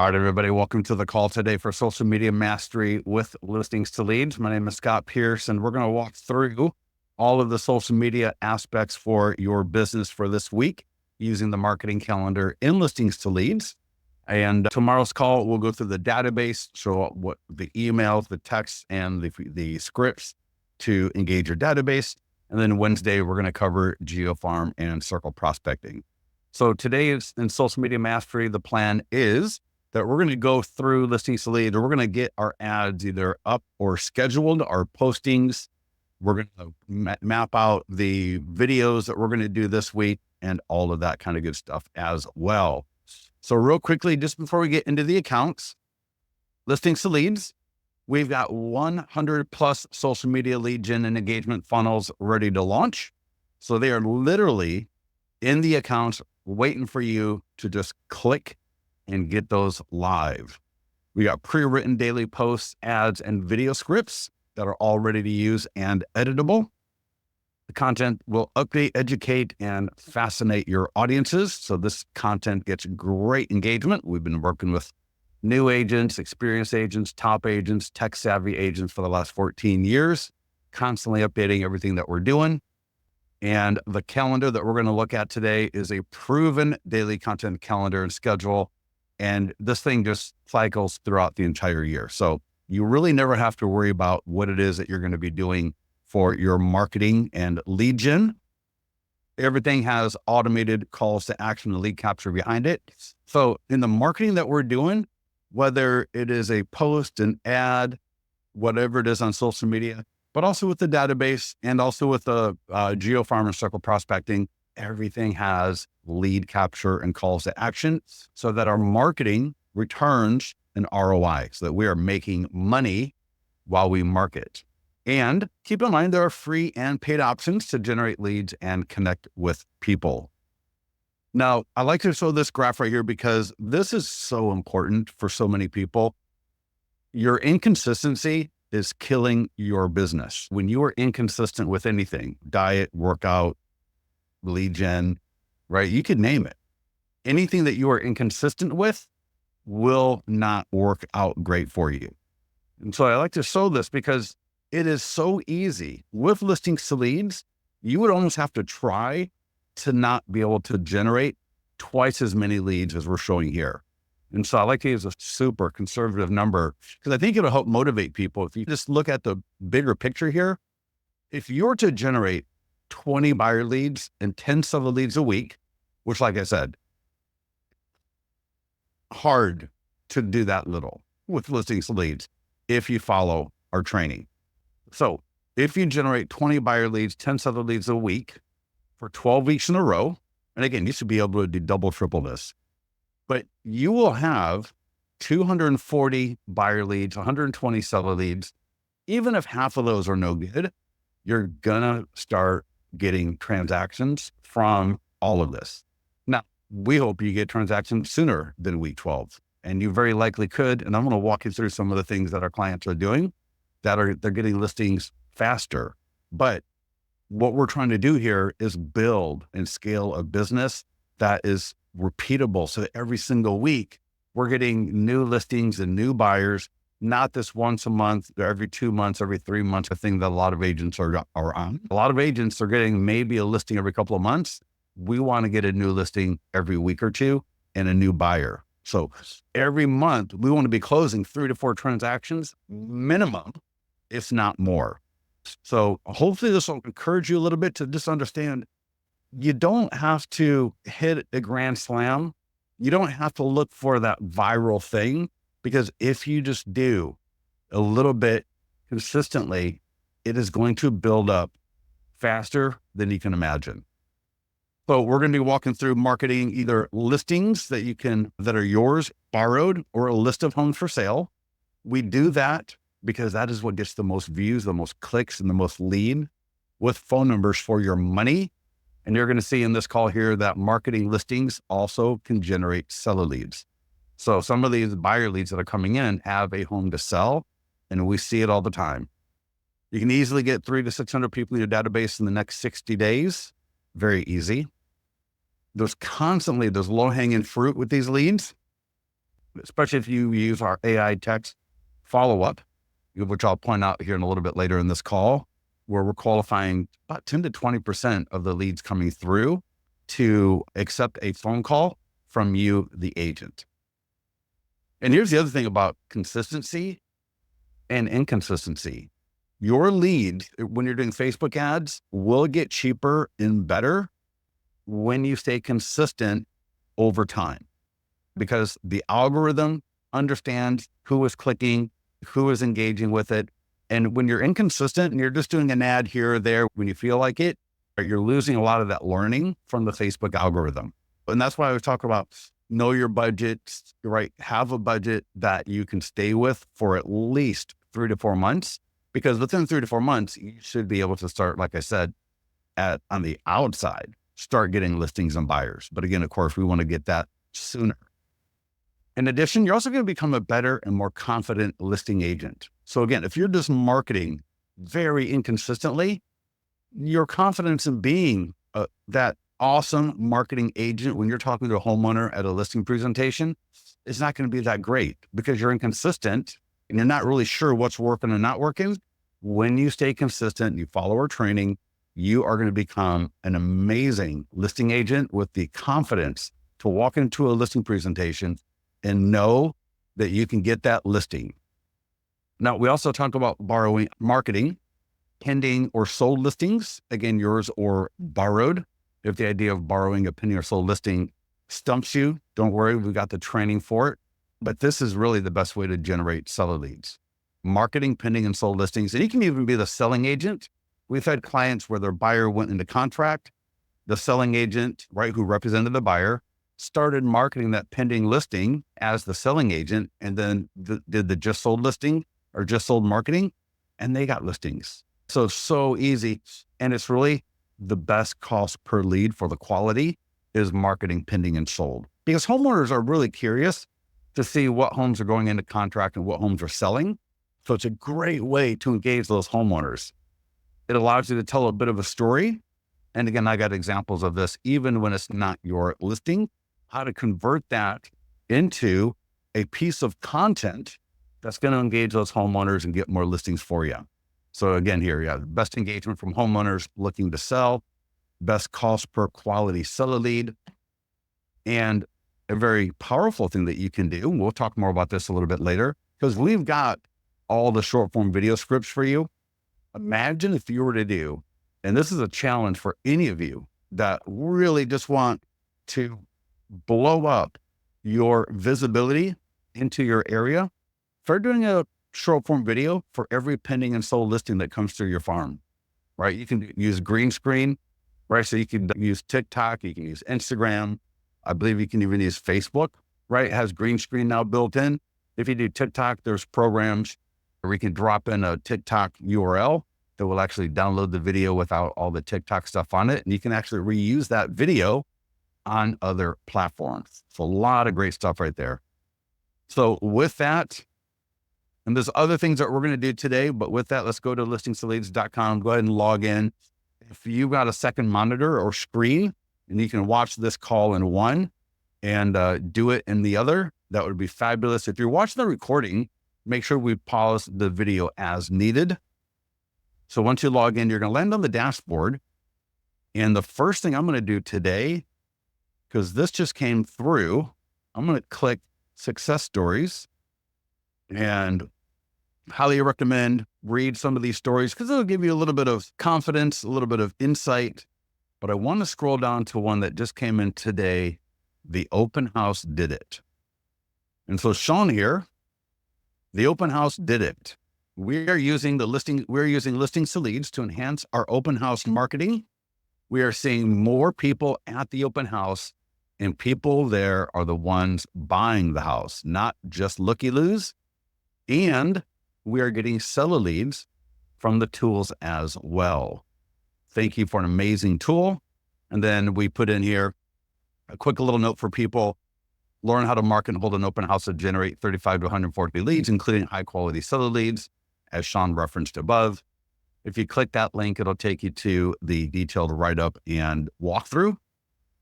All right, everybody, welcome to the call today for Social Media Mastery with Listings to Leads. My name is Scott Pierce, and we're going to walk through all of the social media aspects for your business for this week using the marketing calendar in Listings to Leads. And tomorrow's call, we'll go through the database, so what the emails, the texts, and the scripts to engage your database. And then Wednesday, we're going to cover GeoFarm and circle prospecting. So today is in Social Media Mastery, the plan is that we're going to go through Listings to Leads, or we're going to get our ads either up or scheduled, our postings. We're going to map out the videos that we're going to do this week and all of that kind of good stuff as well. So real quickly, just before we get into the accounts, Listings to Leads, we've got 100 plus social media lead gen and engagement funnels ready to launch. So they are literally in the accounts waiting for you to just click and get those live. We got pre-written daily posts, ads, and video scripts that are all ready to use and editable. The content will update, educate, and fascinate your audiences. So this content gets great engagement. We've been working with new agents, experienced agents, top agents, tech-savvy agents for the last 14 years, constantly updating everything that we're doing. And the calendar that we're going to look at today is a proven daily content calendar and schedule. And this thing just cycles throughout the entire year. So you really never have to worry about what it is that you're going to be doing for your marketing and lead gen. Everything has automated calls to action and lead capture behind it. So in the marketing that we're doing, whether it is a post, an ad, whatever it is on social media, but also with the database and also with the GeoFarm and circle prospecting, everything has lead capture and calls to action so that our marketing returns an ROI, so that we are making money while we market. And keep in mind, there are free and paid options to generate leads and connect with people. Now, I like to show this graph right here because this is so important for so many people. Your inconsistency is killing your business. When you are inconsistent with anything, diet, workout, lead gen, right? You could name it. Anything that you are inconsistent with will not work out great for you. And so I like to show this because it is so easy. With Listings to Leads, you would almost have to try to not be able to generate twice as many leads as we're showing here. And so I like to use a super conservative number because I think it'll help motivate people. If you just look at the bigger picture here, if you're to generate 20 buyer leads and 10 seller leads a week, which, like I said, hard to do that little with Listings to Leads if you follow our training. So if you generate 20 buyer leads, 10 seller leads a week for 12 weeks in a row, and again, you should be able to do double, triple this, but you will have 240 buyer leads, 120 seller leads. Even if half of those are no good, you're gonna start getting transactions from all of this. Now, we hope you get transactions sooner than week 12, and you very likely could. And I'm going to walk you through some of the things that our clients are doing they're getting listings faster. But what we're trying to do here is build and scale a business that is repeatable. So that every single week we're getting new listings and new buyers, not this once a month, or every 2 months, every 3 months, a thing that a lot of agents are on. A lot of agents are getting maybe a listing every couple of months. We want to get a new listing every week or two and a new buyer. So every month we want to be closing 3 to 4 transactions minimum, if not more. So hopefully this will encourage you a little bit to just understand you don't have to hit a grand slam. You don't have to look for that viral thing, because if you just do a little bit consistently, it is going to build up faster than you can imagine. So we're going to be walking through marketing either listings that are yours, borrowed, or a list of homes for sale. We do that because that is what gets the most views, the most clicks, and the most lead with phone numbers for your money. And you're going to see in this call here that marketing listings also can generate seller leads. So some of these buyer leads that are coming in have a home to sell, and we see it all the time. You can easily get 300 to 600 people in your database in the next 60 days. Very easy. There's low-hanging fruit with these leads. especially if you use our AI text follow-up, which I'll point out here in a little bit later in this call, where we're qualifying about 10 to 20% of the leads coming through to accept a phone call from you, the agent. And here's the other thing about consistency and inconsistency. Your lead, when you're doing Facebook ads, will get cheaper and better when you stay consistent over time, because the algorithm understands who is clicking, who is engaging with it. And when you're inconsistent and you're just doing an ad here or there when you feel like it, you're losing a lot of that learning from the Facebook algorithm. And that's why I was talking about know your budget, right? Have a budget that you can stay with for at least 3 to 4 months, because within 3 to 4 months, you should be able to start, like I said, on the outside, start getting listings and buyers. But again, of course, we want to get that sooner. In addition, you're also going to become a better and more confident listing agent. So again, if you're just marketing very inconsistently, your confidence in being that awesome marketing agent when you're talking to a homeowner at a listing presentation is not going to be that great, because you're inconsistent and you're not really sure what's working and not working. When you stay consistent, you follow our training, you are going to become an amazing listing agent with the confidence to walk into a listing presentation and know that you can get that listing. Now, we also talk about borrowing marketing, pending or sold listings, again, yours or borrowed. If the idea of borrowing a pending or sold listing stumps you, don't worry, we got the training for it. But this is really the best way to generate seller leads. Marketing, pending, and sold listings. And you can even be the selling agent. We've had clients where their buyer went into contract. The selling agent, right, who represented the buyer, started marketing that pending listing as the selling agent, and then did the just sold listing or just sold marketing, and they got listings. So easy. And it's really the best cost per lead for the quality is marketing, pending, and sold. Because homeowners are really curious to see what homes are going into contract and what homes are selling. So it's a great way to engage those homeowners. It allows you to tell a bit of a story. And again, I got examples of this, even when it's not your listing, how to convert that into a piece of content that's going to engage those homeowners and get more listings for you. So again, here, best engagement from homeowners looking to sell, best cost per quality seller lead, and a very powerful thing that you can do. And we'll talk more about this a little bit later, because we've got all the short form video scripts for you. Imagine if you were to do, and this is a challenge for any of you that really just want to blow up your visibility into your area. Start doing a short form video for every pending and sold listing that comes through your farm, right? You can use green screen, right? So you can use TikTok, you can use Instagram. I believe you can even use Facebook, right? It has green screen now built in. If you do TikTok, there's programs where we can drop in a TikTok URL that will actually download the video without all the TikTok stuff on it. And you can actually reuse that video on other platforms. So a lot of great stuff right there. So with that, and there's other things that we're going to do today, but with that, let's go to listingstoleads.com. Go ahead and log in. If you've got a second monitor or screen and you can watch this call in one and do it in the other, that would be fabulous. If you're watching the recording, make sure we pause the video as needed. So once you log in, you're going to land on the dashboard. And the first thing I'm going to do today, because this just came through, I'm going to click Success Stories, and highly recommend read some of these stories because it'll give you a little bit of confidence, a little bit of insight. But I want to scroll down to one that just came in today. The open house did it. And so Sean here, the open house did it. We're using Listings to Leads to enhance our open house marketing. We are seeing more people at the open house, and people there are the ones buying the house, not just looky-loos. And we are getting seller leads from the tools as well. Thank you for an amazing tool. And then we put in here a quick little note for people. Learn how to market and hold an open house to generate 35 to 140 leads, including high quality seller leads, as Sean referenced above. If you click that link, it'll take you to the detailed write-up and walkthrough.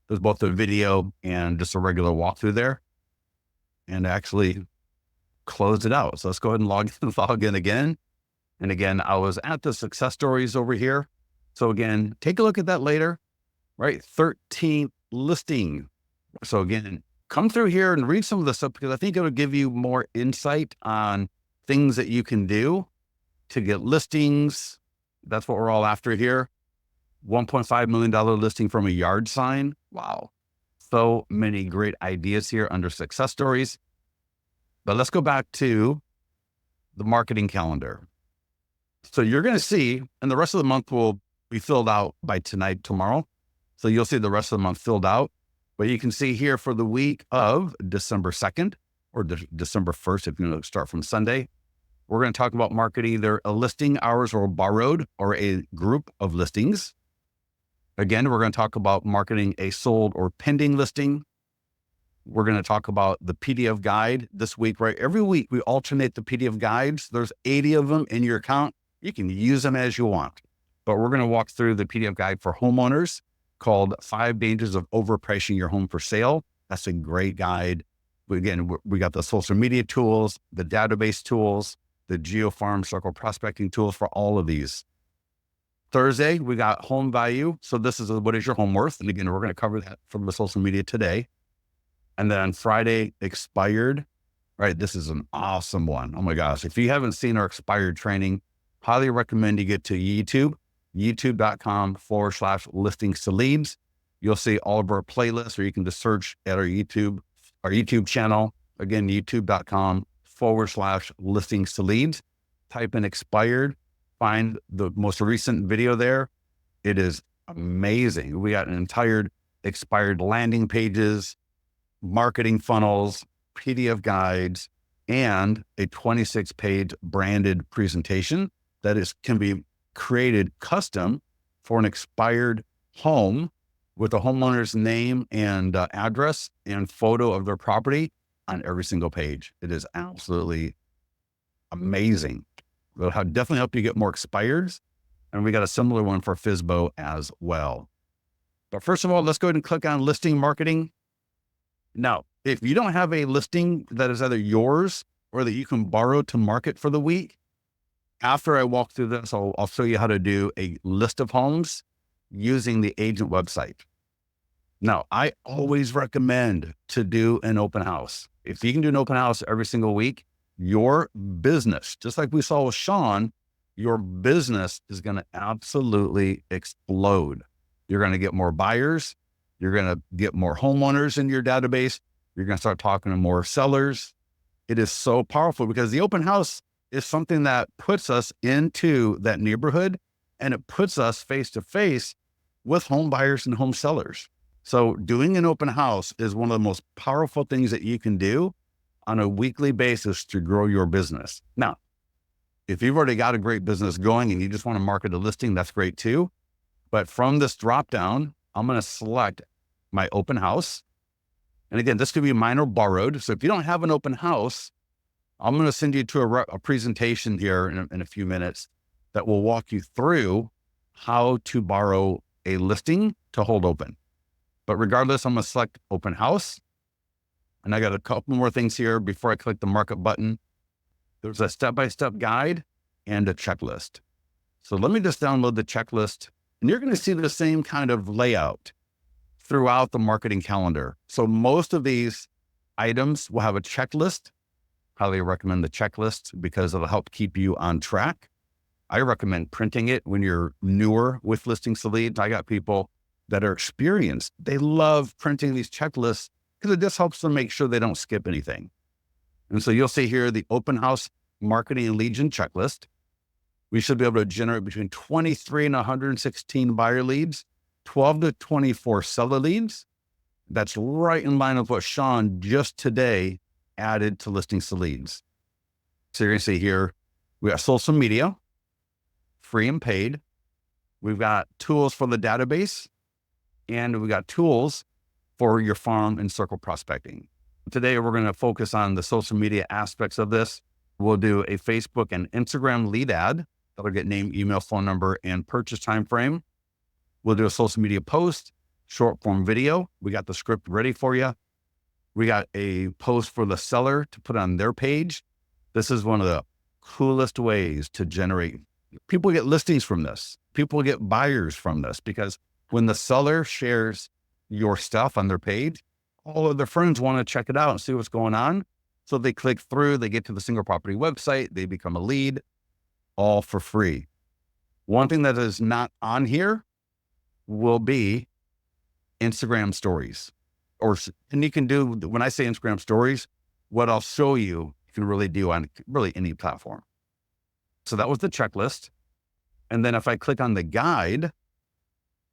There's both a video and just a regular walkthrough there. and actually close it out. So let's go ahead and log in again. And again, I was at the success stories over here. So again, take a look at that later, right? 13th listing. So again, come through here and read some of this stuff because I think it'll give you more insight on things that you can do to get listings. That's what we're all after here. $1.5 million listing from a yard sign. Wow. So many great ideas here under success stories. But let's go back to the marketing calendar. So you're going to see, and the rest of the month will be filled out by tonight, tomorrow. So you'll see the rest of the month filled out. But you can see here for the week of December 2nd or December 1st, if you start from Sunday, we're going to talk about marketing either a listing, ours or borrowed, or a group of listings. Again, we're going to talk about marketing a sold or pending listing. We're going to talk about the PDF guide this week, right? Every week we alternate the PDF guides. There's 80 of them in your account. You can use them as you want, but we're going to walk through the PDF guide for homeowners called 5 Dangers of Overpricing Your Home for Sale. That's a great guide. Again, we got the social media tools, the database tools, the GeoFarm circle prospecting tools for all of these. Thursday, we got home value. So this is what is your home worth? And again, we're going to cover that from the social media today. And then Friday, expired, right? This is an awesome one. Oh my gosh. If you haven't seen our expired training, highly recommend you get to YouTube, youtube.com/listings to leads. You'll see all of our playlists, or you can just search at our YouTube channel. Again, youtube.com/listings to leads. Type in expired, find the most recent video there. It is amazing. We got an entire expired landing pages, marketing funnels, PDF guides, and a 26-page branded presentation that can be created custom for an expired home with a homeowner's name and address and photo of their property on every single page. It is absolutely amazing. It'll definitely help you get more expireds. And we got a similar one for FSBO as well. But first of all, let's go ahead and click on listing marketing. Now, if you don't have a listing that is either yours or that you can borrow to market for the week, after I walk through this, I'll show you how to do a list of homes using the agent website. Now, I always recommend to do an open house. If you can do an open house every single week, your business, just like we saw with Sean, your business is going to absolutely explode. You're going to get more buyers. You're going to get more homeowners in your database. You're going to start talking to more sellers. It is so powerful because the open house is something that puts us into that neighborhood, and it puts us face to face with home buyers and home sellers. So doing an open house is one of the most powerful things that you can do on a weekly basis to grow your business. Now, if you've already got a great business going and you just want to market a listing, that's great too. But from this drop down, I'm going to select my open house. And again, this could be mine or borrowed. So if you don't have an open house, I'm going to send you to a presentation here in a few minutes that will walk you through how to borrow a listing to hold open. But regardless, I'm going to select open house. And I got a couple more things here before I click the markup button. There's a step-by-step guide and a checklist. So let me just download the checklist, and you're going to see the same kind of layout throughout the marketing calendar. So most of these items will have a checklist. Highly recommend the checklist because it'll help keep you on track. I recommend printing it when you're newer with listings to leads. I got people that are experienced. They love printing these checklists because it just helps them make sure they don't skip anything. And so you'll see here the open house marketing and lead gen checklist. We should be able to generate between 23 and 116 buyer leads, 12 to 24 seller leads. That's right in line with what Sean just today added to listings to leads. So you're going to see here, we got social media, free and paid. We've got tools for the database, and we got tools for your farm and circle prospecting. Today, we're going to focus on the social media aspects of this. We'll do a Facebook and Instagram lead ad that'll get name, email, phone number, and purchase time frame. We'll do a social media post, short form video. We got the script ready for you. We got a post for the seller to put on their page. This is one of the coolest ways to generate. People get listings from this. People get buyers from this, because when the seller shares your stuff on their page, all of their friends want to check it out and see what's going on. So they click through, they get to the single property website, they become a lead, all for free. One thing that is not on here will be Instagram stories. And you can do, when I say Instagram stories, what I'll show you, you can really do on really any platform. So that was the checklist. And then if I click on the guide,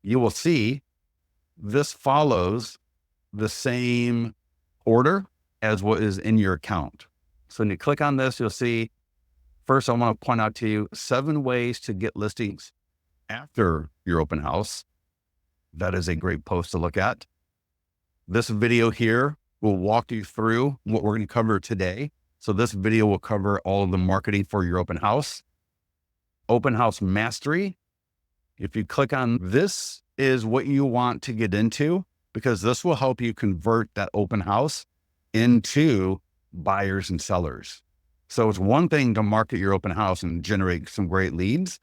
you will see this follows the same order as what is in your account. So when you click on this, you'll see, first, I want to point out to you 7 ways to get listings after your open house. That is a great post to look at. This video here will walk you through what we're going to cover today. So this video will cover all of the marketing for your open house. Open house mastery. If you click on this, is what you want to get into, because this will help you convert that open house into buyers and sellers. So it's one thing to market your open house and generate some great leads,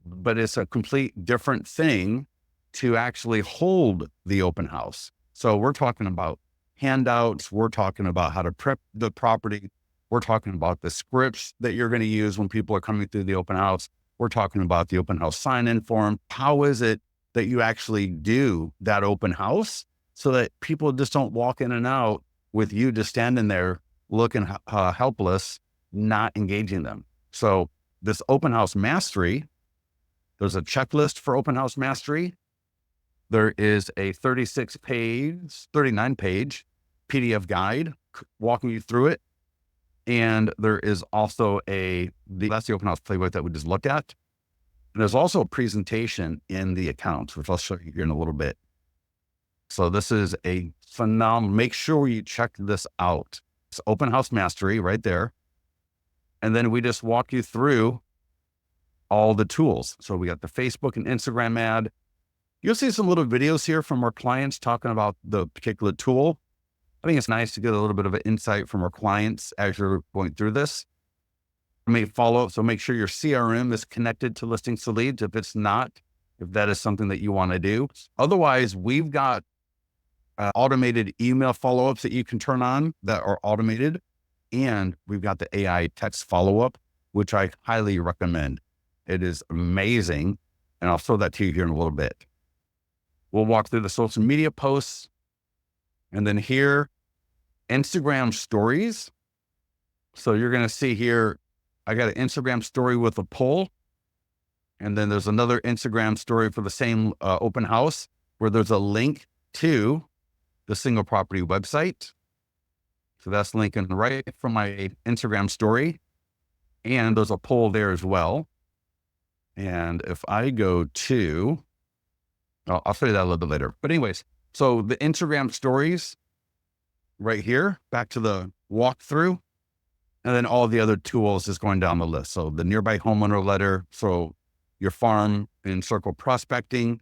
but it's a complete different thing to actually hold the open house. So we're talking about handouts. We're talking about how to prep the property. We're talking about the scripts that you're going to use when people are coming through the open house. We're talking about the open house sign-in form. How is it that you actually do that open house so that people just don't walk in and out with you just standing there looking helpless, not engaging them? So this open house mastery, there's a checklist for open house mastery. There is a 39 page PDF guide walking you through it. And there is also that's the open house playbook that we just looked at. And there's also a presentation in the accounts, which I'll show you here in a little bit. So this is a phenomenal, make sure you check this out. It's open house mastery right there. And then we just walk you through all the tools. So we got the Facebook and Instagram ad. You'll see some little videos here from our clients talking about the particular tool. I think it's nice to get a little bit of an insight from our clients as you're going through this. May follow up. So make sure your CRM is connected to Listings to Leads. If it's not, if that is something that you want to do. Otherwise, we've got automated email follow-ups that you can turn on that are automated. And we've got the AI text follow-up, which I highly recommend. It is amazing. And I'll show that to you here in a little bit. We'll walk through the social media posts. And then here, Instagram stories. So you're going to see here, I got an Instagram story with a poll. And then there's another Instagram story for the same open house where there's a link to the single property website. So that's linking right from my Instagram story. And there's a poll there as well. And if I go to, I'll show you that a little bit later. But anyways, so the Instagram stories right here, back to the walkthrough, and then all the other tools is going down the list. So the nearby homeowner letter, so your farm and circle prospecting,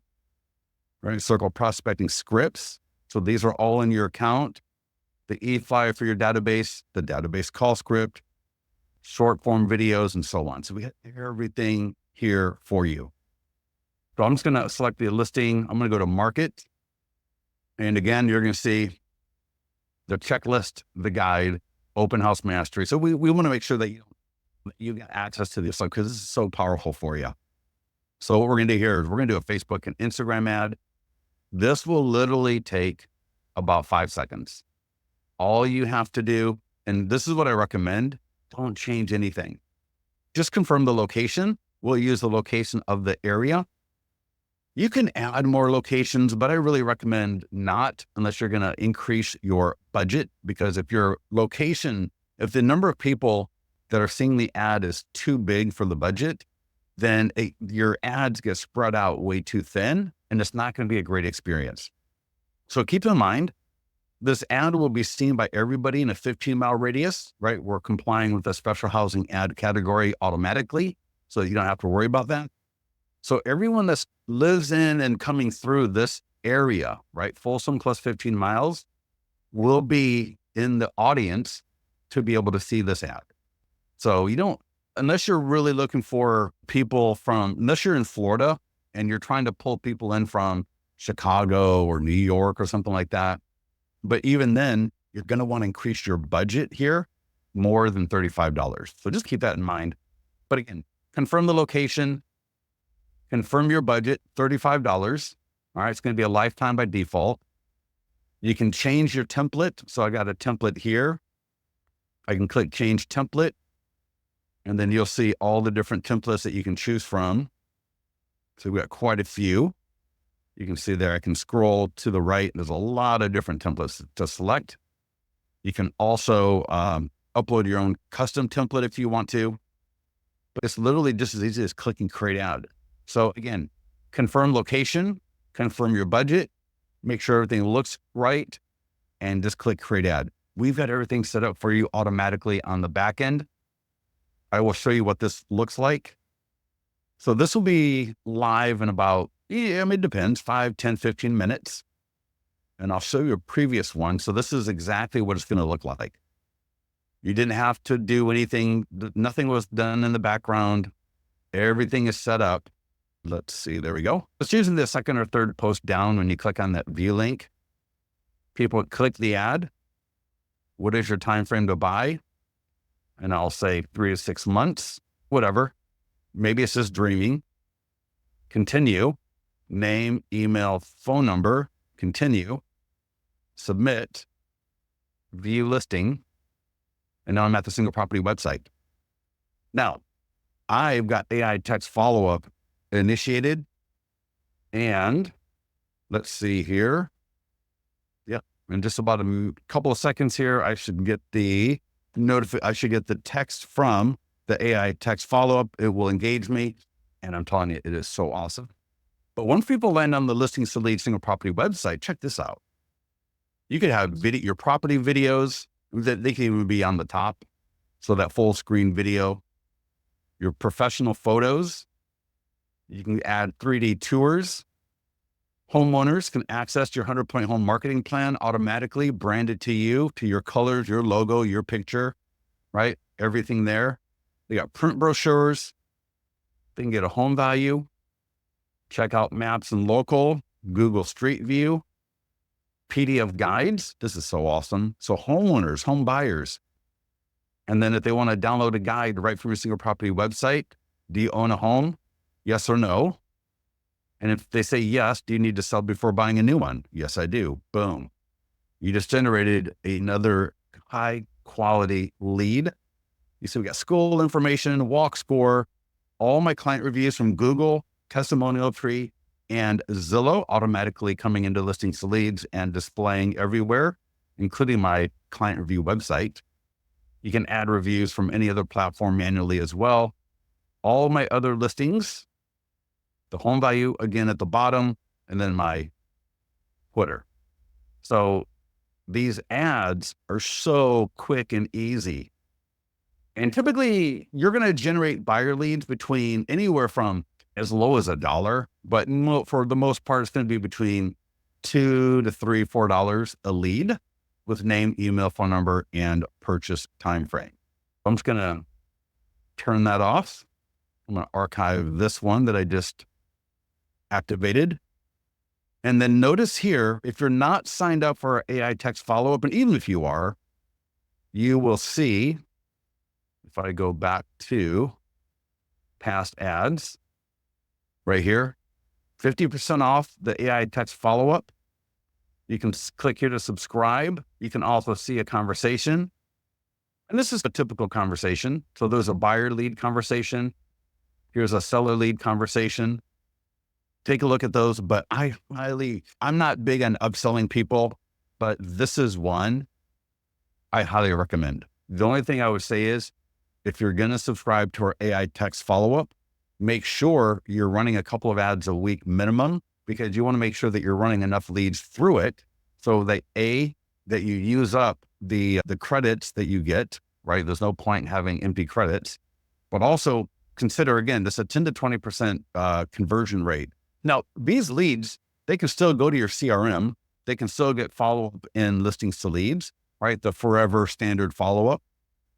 right? Circle prospecting scripts. So these are all in your account. The e-flyer for your database, the database call script, short form videos, and so on. So we got everything here for you. So I'm just going to select the listing. I'm going to go to market. And again, you're going to see the checklist, the guide, open house mastery. So we want to make sure that you get access to this because this is so powerful for you. So what we're going to do here is we're going to do a Facebook and Instagram ad. This will literally take about 5 seconds. All you have to do, and this is what I recommend, don't change anything. Just confirm the location. We'll use the location of the area. You can add more locations, but I really recommend not unless you're going to increase your budget, because if your location, if the number of people that are seeing the ad is too big for the budget, then your ads get spread out way too thin and it's not going to be a great experience. So keep in mind, this ad will be seen by everybody in a 15-mile radius, right? We're complying with the special housing ad category automatically, so you don't have to worry about that. So everyone that lives in and coming through this area, right? Folsom plus 15 miles will be in the audience to be able to see this ad. So you don't, unless you're really looking for people unless you're in Florida and you're trying to pull people in from Chicago or New York or something like that. But even then, you're going to want to increase your budget here more than $35. So just keep that in mind. But again, confirm the location, confirm your budget, $35. All right, it's going to be a lifetime by default. You can change your template. So I got a template here. I can click change template, and then you'll see all the different templates that you can choose from. So we've got quite a few. You can see there, I can scroll to the right. There's a lot of different templates to select. You can also upload your own custom template if you want to, but it's literally just as easy as clicking create ad. So again, confirm location, confirm your budget, make sure everything looks right, and just click create ad. We've got everything set up for you automatically on the back end. I will show you what this looks like. So this will be live in about, it depends, 5, 10, 15 minutes. And I'll show you a previous one. So this is exactly what it's going to look like. You didn't have to do anything. Nothing was done in the background. Everything is set up. Let's see, there we go. It's using the second or third post down when you click on that view link. People click the ad. What is your time frame to buy? And I'll say 3 to 6 months, whatever. Maybe it says dreaming. Continue. Name, email, phone number. Continue. Submit. View listing. And now I'm at the single property website. Now, I've got AI text follow-up initiated. And let's see here. Yep. In just about a couple of seconds here, I should get the text from the AI text follow-up. It will engage me. And I'm telling you, it is so awesome. But once people land on the Listings to Lead single property website, check this out. You could have your property videos that they can even be on the top. So that full screen video, your professional photos, you can add 3D tours. Homeowners can access your 100-point home marketing plan automatically branded to you, to your colors, your logo, your picture, right? Everything there. They got print brochures. They can get a home value. Check out maps and local, Google Street View, PDF guides. This is so awesome. So homeowners, home buyers. And then if they want to download a guide right from your single property website, do you own a home? Yes or no? And if they say yes, do you need to sell before buying a new one? Yes, I do. Boom. You just generated another high quality lead. You see we got school information, walk score, all my client reviews from Google, Testimonial Tree, and Zillow automatically coming into Listings to Leads and displaying everywhere, including my client review website. You can add reviews from any other platform manually as well. All my other listings, the home value again at the bottom, and then my footer. So these ads are so quick and easy. And typically you're going to generate buyer leads between anywhere from as low as $1, but for the most part, it's going to be between $2 to $3, $4 a lead with name, email, phone number, and purchase time frame. I'm just going to turn that off. I'm going to archive this one that I just activated. And then notice here, if you're not signed up for our AI text follow-up, and even if you are, you will see, if I go back to past ads, right here, 50% off the AI text follow-up. You can click here to subscribe. You can also see a conversation. And this is a typical conversation. So there's a buyer lead conversation. Here's a seller lead conversation. Take a look at those, but I'm not big on upselling people, but this is one I highly recommend. The only thing I would say is, if you're going to subscribe to our AI text follow-up, make sure you're running a couple of ads a week minimum, because you want to make sure that you're running enough leads through it so that that you use up the credits that you get, right? There's no point in having empty credits, but also consider, again, this is a 10 to 20% conversion rate. Now, these leads, they can still go to your CRM. they can still get follow-up in listings to leads, right? The forever standard follow-up.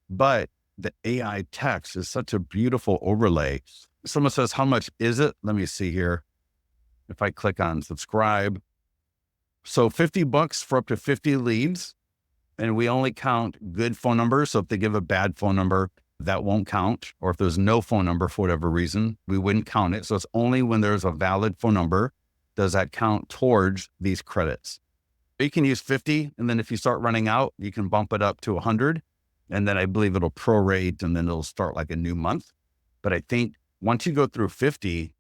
But the AI text is such a beautiful overlay. Someone says, how much is it? Let me see here. If I click on subscribe. So $50 for up to 50 leads. And we only count good phone numbers. So if they give a bad phone number, that won't count. Or if there's no phone number for whatever reason, we wouldn't count it. So it's only when there's a valid phone number does that count towards these credits. You can use 50. And then if you start running out, you can bump it up to 100. And then I believe it'll prorate and then it'll start like a new month. But I think once you go through 50,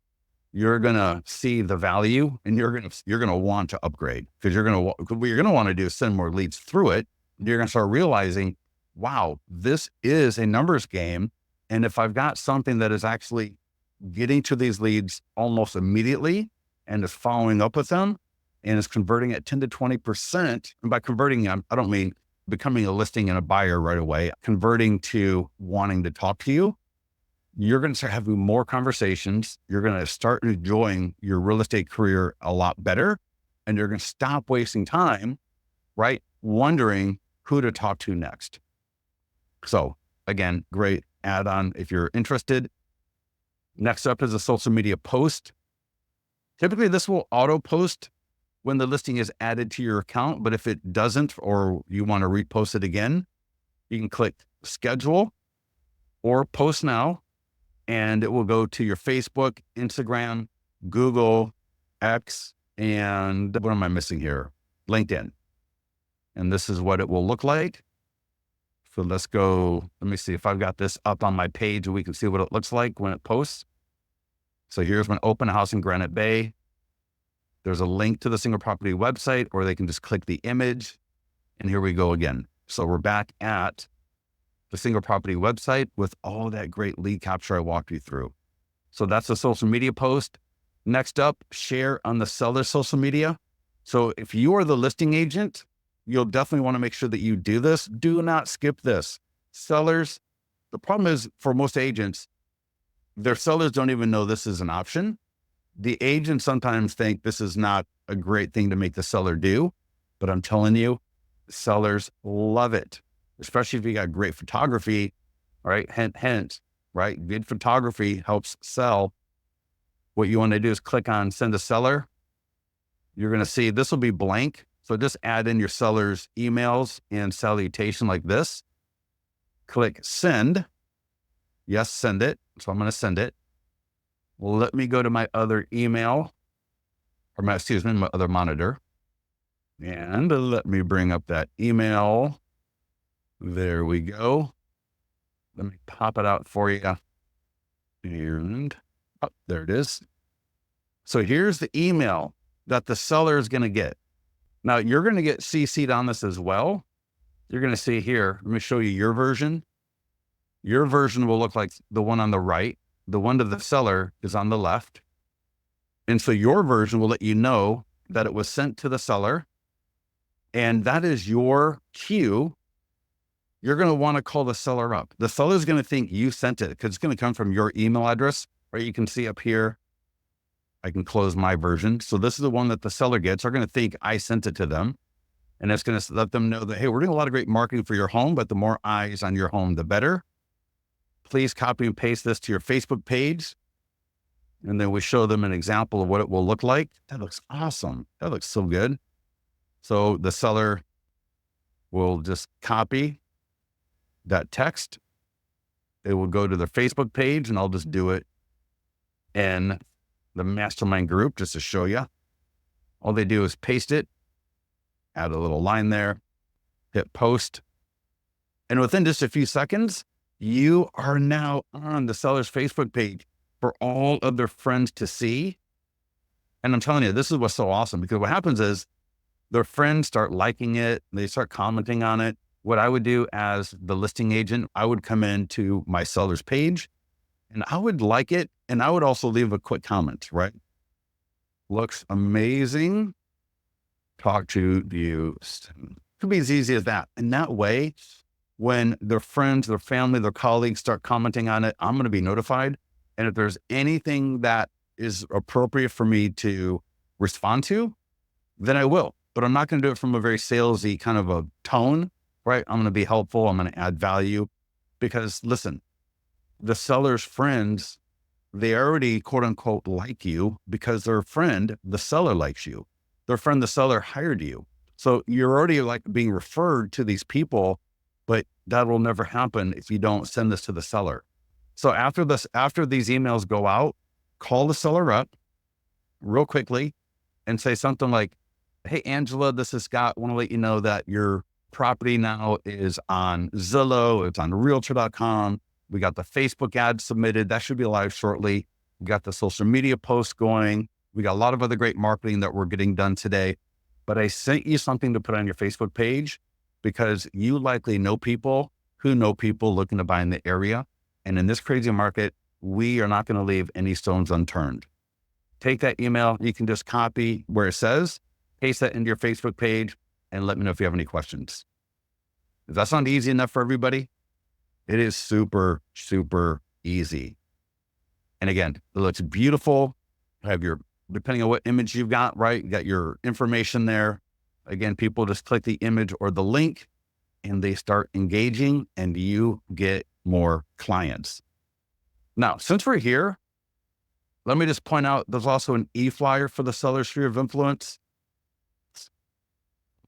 you're going to see the value and you're going to want to upgrade, because what you're going to want to do is send more leads through it. You're going to start realizing, wow, this is a numbers game. And if I've got something that is actually getting to these leads almost immediately and is following up with them and is converting at 10 to 20%, and by converting, I don't mean becoming a listing and a buyer right away, converting to wanting to talk to you, you're going to start having more conversations. You're going to start enjoying your real estate career a lot better. And you're going to stop wasting time, right? Wondering who to talk to next. So again, great add-on if you're interested. Next up is a social media post. Typically this will auto post when the listing is added to your account, but if it doesn't, or you want to repost it again, you can click schedule or post now, and it will go to your Facebook, Instagram, Google, X, and what am I missing here? LinkedIn. And this is what it will look like. So let's go, let me see if I've got this up on my page and we can see what it looks like when it posts. So here's my open house in Granite Bay. There's a link to the single property website, or they can just click the image. And here we go again. So we're back at the single property website with all that great lead capture I walked you through. So that's a social media post. Next up, share on the seller's social media. So if you are the listing agent, you'll definitely want to make sure that you do this. Do not skip this. Sellers, the problem is for most agents, their sellers don't even know this is an option. The agents sometimes think this is not a great thing to make the seller do, but I'm telling you, sellers love it, especially if you got great photography, right? Hence, right? Good photography helps sell. What you want to do is click on send a seller. You're going to see this will be blank. So just add in your seller's emails and salutation like this. Click send. Yes, send it. So I'm going to send it. Well, let me go to my other email, or my other monitor. And let me bring up that email. There we go. Let me pop it out for you. And there it is. So here's the email that the seller is going to get. Now you're going to get CC'd on this as well. You're going to see here, let me show you your version. Your version will look like the one on the right. The one to the seller is on the left. And so your version will let you know that it was sent to the seller. And that is your cue. You're going to want to call the seller up. The seller is going to think you sent it because it's going to come from your email address, or you can see up here, I can close my version. So this is the one that the seller gets. They're going to think I sent it to them. And it's going to let them know that, hey, we're doing a lot of great marketing for your home, but the more eyes on your home, the better. Please copy and paste this to your Facebook page. And then we show them an example of what it will look like. That looks awesome. That looks so good. So the seller will just copy that text. It will go to their Facebook page, and I'll just do it in the mastermind group just to show you. All they do is paste it, add a little line there, hit post. And within just a few seconds, you are now on the seller's Facebook page for all of their friends to see. And I'm telling you, this is what's so awesome, because what happens is their friends start liking it. They start commenting on it. What I would do as the listing agent, I would come into my seller's page and I would like it. And I would also leave a quick comment, right? Looks amazing. Talk to you. Could be as easy as that. And that way, when their friends, their family, their colleagues start commenting on it, I'm going to be notified. And if there's anything that is appropriate for me to respond to, then I will. but I'm not going to do it from a very salesy kind of a tone, right? I'm going to be helpful. I'm going to add value because listen, the seller's friends, they already quote unquote like you because their friend, the seller, likes you. Their friend, the seller, hired you. So you're already like being referred to these people, but that will never happen if you don't send this to the seller. So after these emails go out, call the seller up real quickly and say something like, hey, Angela, this is Scott. I want to let you know that your property now is on Zillow. It's on realtor.com. We got the Facebook ad submitted. That should be live shortly. We got the social media posts going. We got a lot of other great marketing that we're getting done today. But I sent you something to put on your Facebook page because you likely know people who know people looking to buy in the area. And in this crazy market, we are not going to leave any stones unturned. Take that email. You can just copy where it says, paste that into your Facebook page, and let me know if you have any questions. Does that sound easy enough for everybody? It is super, super easy. And again, it looks beautiful. Have your, depending on what image you've got, right? You got your information there. Again, people just click the image or the link and they start engaging and you get more clients. Now, since we're here, let me just point out, there's also an e-flyer for the seller sphere of influence.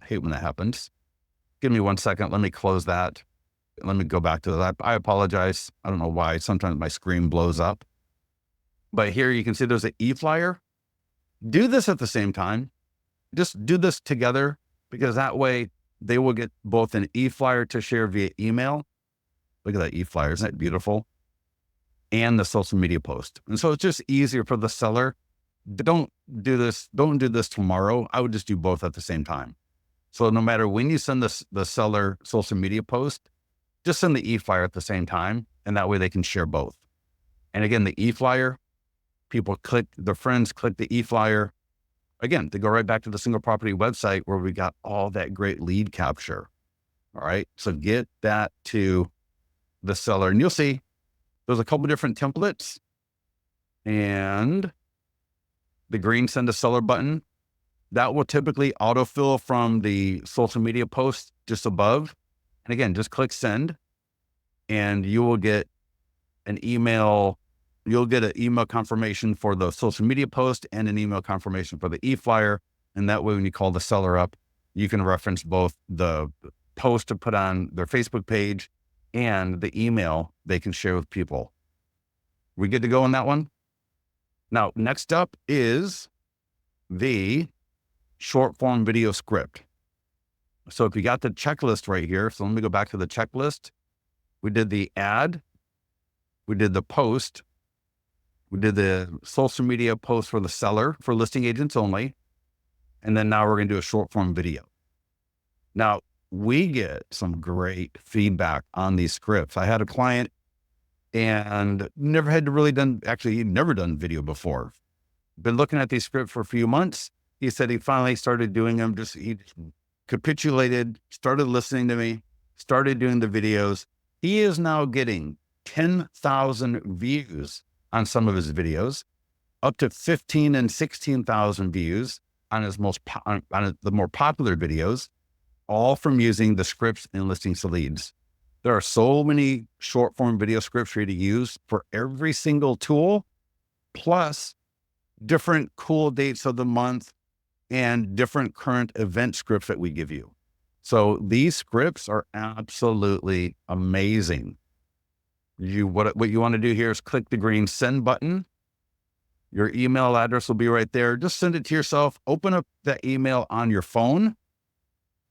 I hate when that happens. Give me 1 second. Let me close that. Let me go back to that. I apologize. I don't know why. Sometimes my screen blows up. But here you can see there's an e-flyer. Do this at the same time. Just do this together because that way they will get both an e-flyer to share via email. Look at that e-flyer. Isn't that beautiful? And the social media post. And so it's just easier for the seller. Don't do this tomorrow. I would just do both at the same time. So no matter when you send the seller social media post, just send the e-flyer at the same time. And that way they can share both. And again, the e-flyer, their friends click the e-flyer. Again, to go right back to the single property website where we got all that great lead capture. All right. So get that to the seller and you'll see there's a couple different templates and the green send a seller button that will typically autofill from the social media post just above. And again, just click send and you will get an email. You'll get an email confirmation for the social media post and an email confirmation for the e-flyer. And that way, when you call the seller up, you can reference both the post to put on their Facebook page and the email they can share with people. We good to go on that one? Now, next up is the short form video script. So if you got the checklist right here, so let me go back to the checklist. We did the ad, we did the post, we did the social media post for the seller for listing agents only. And then now we're going to do a short form video. Now we get some great feedback on these scripts. I had a client and he'd never done video before. Been looking at these scripts for a few months. He said he finally started doing them. He capitulated, started listening to me, started doing the videos. He is now getting 10,000 views on some of his videos, up to 15 and 16,000 views on the more popular videos, all from using the scripts and listings to leads. There are so many short form video scripts for you to use for every single tool, plus different cool dates of the month and different current event scripts that we give you. So these scripts are absolutely amazing. What you want to do here is click the green send button. Your email address will be right there. Just send it to yourself. Open up that email on your phone.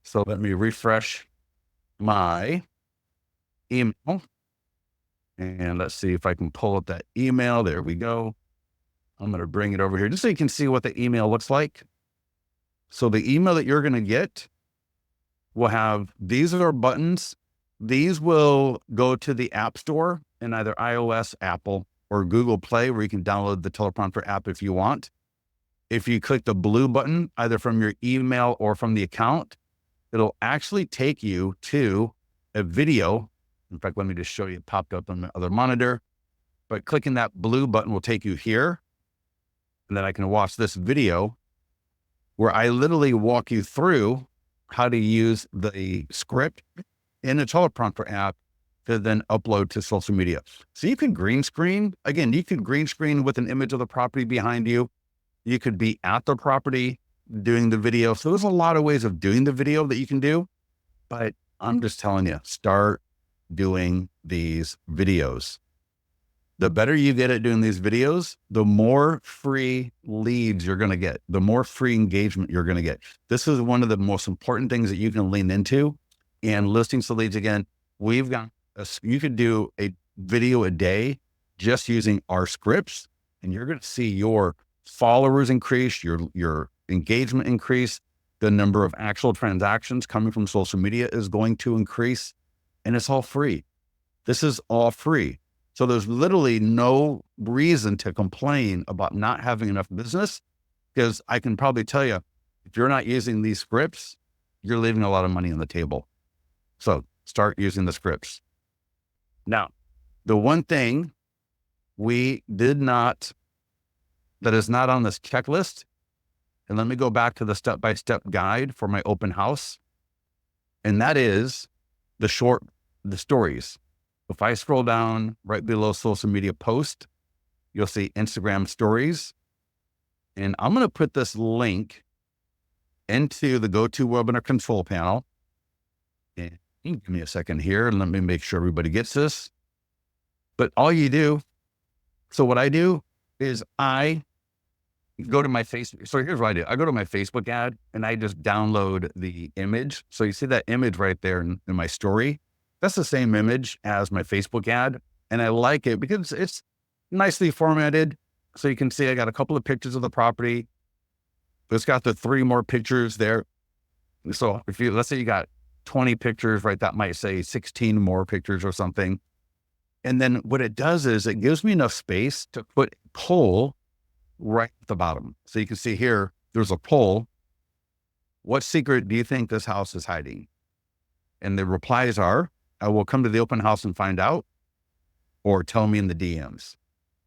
So let me refresh my email. And let's see if I can pull up that email. There we go. I'm going to bring it over here just so you can see what the email looks like. So the email that you're going to get will have, these are our buttons. These will go to the App Store in either iOS, Apple, or Google Play, where you can download the teleprompter app if you want. If you click the blue button, either from your email or from the account, it'll actually take you to a video. In fact, let me just show you, it popped up on the other monitor. But clicking that blue button will take you here. And then I can watch this video where I literally walk you through how to use the script in the teleprompter app to then upload to social media. So you can green screen. Again, you can green screen with an image of the property behind you. You could be at the property doing the video. So there's a lot of ways of doing the video that you can do, but I'm just telling you, start doing these videos. The better you get at doing these videos, the more free leads you're going to get, the more free engagement you're going to get. This is one of the most important things that you can lean into. And Listings to Leads, again, you could do a video a day just using our scripts, and you're going to see your followers increase, your engagement increase, the number of actual transactions coming from social media is going to increase, and it's all free. This is all free. So there's literally no reason to complain about not having enough business, because I can probably tell you, if you're not using these scripts, you're leaving a lot of money on the table. So start using the scripts. Now, the one thing that is not on this checklist, and let me go back to the step-by-step guide for my open house, and that is the stories. If I scroll down right below social media post, you'll see Instagram stories. And I'm going to put this link into the GoToWebinar control panel. And give me a second here and let me make sure everybody gets this. But all you do, so what I do is I go to my Facebook. So here's what I do. I go to my Facebook ad and I just download the image. So you see that image right there in my story. That's the same image as my Facebook ad. And I like it because it's nicely formatted. So you can see I got a couple of pictures of the property. It's got the 3 more pictures there. So let's say you got 20 pictures, right? That might say 16 more pictures or something. And then what it does is it gives me enough space to put a poll right at the bottom. So you can see here, there's a poll. What secret do you think this house is hiding? And the replies are, I will come to the open house and find out, or tell me in the DMs.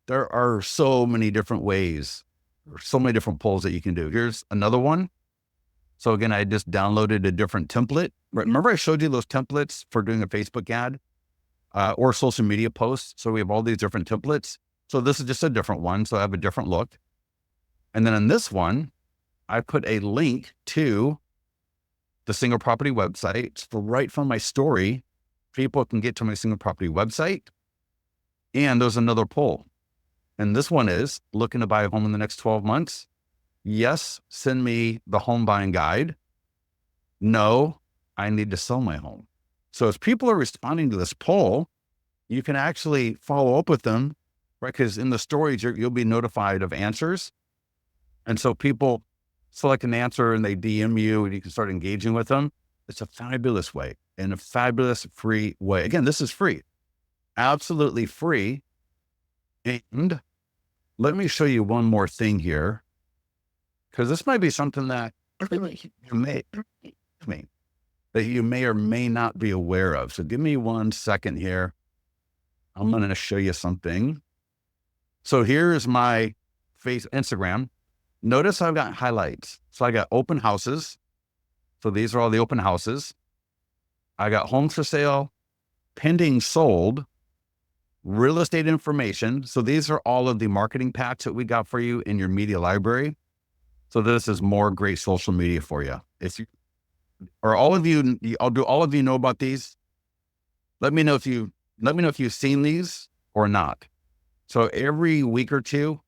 There are so many different ways, or so many different polls that you can do. Here's another one. So again, I just downloaded a different template. Remember I showed you those templates for doing a Facebook ad or social media posts? So we have all these different templates. So this is just a different one. So I have a different look. And then on this one, I put a link to the single property website. So right from my story, people can get to my single property website. And there's another poll. And this one is, looking to buy a home in the next 12 months? Yes, send me the home buying guide. No, I need to sell my home. So as people are responding to this poll, you can actually follow up with them, right? Because in the stories, you'll be notified of answers. And so people select an answer and they DM you and you can start engaging with them. It's a fabulous way and a fabulous free way. Again, this is free, absolutely free. And let me show you one more thing here, because this might be something that you may or may not be aware of. So give me 1 second here. I'm going to show you something. So here's my Instagram. Notice I've got highlights. So I got open houses. So these are all the open houses. I got homes for sale, pending sold, real estate information. So these are all of the marketing packs that we got for you in your media library. So this is more great social media for you. Do all of you know about these? Let me know if you've seen these or not. So every week or two,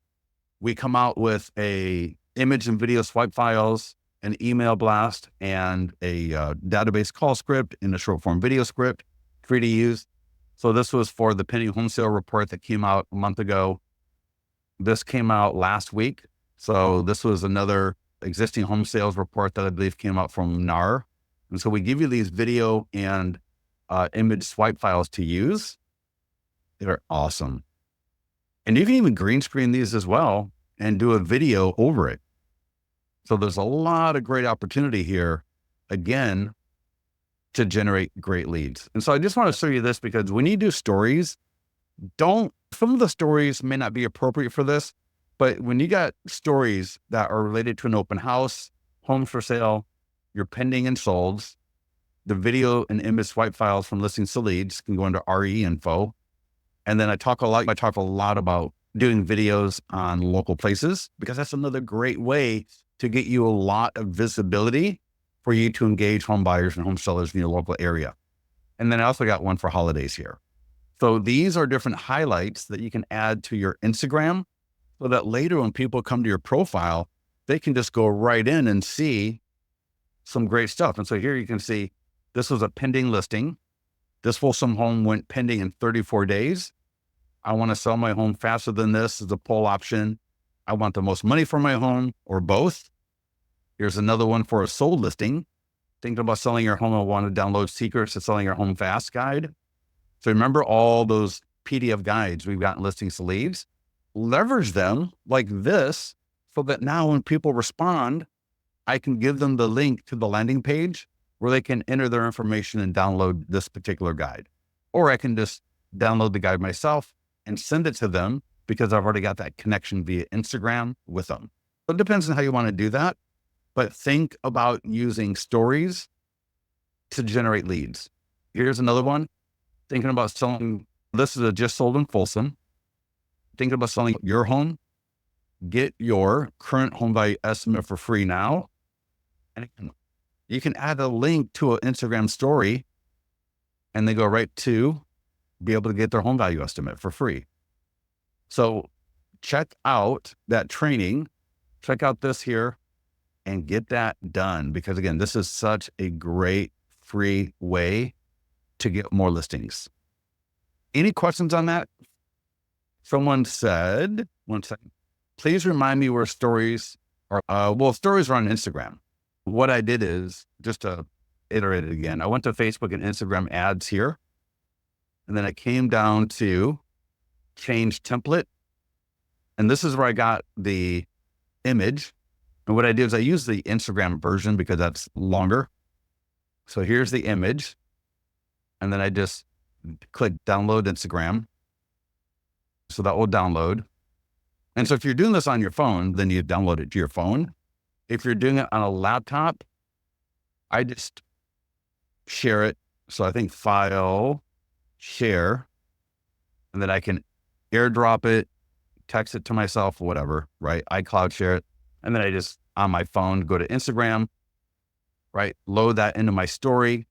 we come out with a image and video swipe files, an email blast, and a database call script and a short form video script, free to use. So this was for the pending home sale report that came out a month ago. This came out last week. So this was another existing home sales report that I believe came out from NAR. And so we give you these video and image swipe files to use. They're awesome. And you can even green screen these as well and do a video over it. So there's a lot of great opportunity here, again, to generate great leads. And so I just want to show you this because when you do stories, some of the stories may not be appropriate for this, but when you got stories that are related to an open house homes for sale, your pending and solds, the video and image swipe files from listings to leads can go into RE info. And then I talk a lot about doing videos on local places, because that's another great way to get you a lot of visibility for you to engage home buyers and home sellers in your local area. And then I also got one for holidays here. So these are different highlights that you can add to your Instagram, so that later when people come to your profile, they can just go right in and see some great stuff. And so here you can see this was a pending listing. This Folsom home went pending in 34 days. I want to sell my home faster than this is a poll option. I want the most money for my home, or both. Here's another one for a sold listing. Thinking about selling your home, I want to download Secrets to Selling Your Home Fast guide. So remember all those PDF guides we've got in Listings to Leads? Leverage them like this, so that now when people respond, I can give them the link to the landing page where they can enter their information and download this particular guide. Or I can just download the guide myself and send it to them, because I've already got that connection via Instagram with them. So it depends on how you want to do that, but think about using stories to generate leads. Here's another one. Thinking about selling, this is a just sold in Folsom. Thinking about selling your home, get your current home value estimate for free now. And you can add a link to an Instagram story, and they go right to be able to get their home value estimate for free. So check out that training, check out this here, and get that done. Because again, this is such a great free way to get more listings. Any questions on that? Someone said, one second, please remind me where stories are. Stories are on Instagram. What I did is, just to iterate it again, I went to Facebook and Instagram ads here. And then I came down to change template. And this is where I got the image. And what I did is I used the Instagram version because that's longer. So here's the image. And then I just click download Instagram. So that will download. And so if you're doing this on your phone, then you download it to your phone. If you're doing it on a laptop, I just share it. So I think file, share, and then I can airdrop it, text it to myself, whatever, right? iCloud share it. And then I just, on my phone, go to Instagram, right? Load that into my story.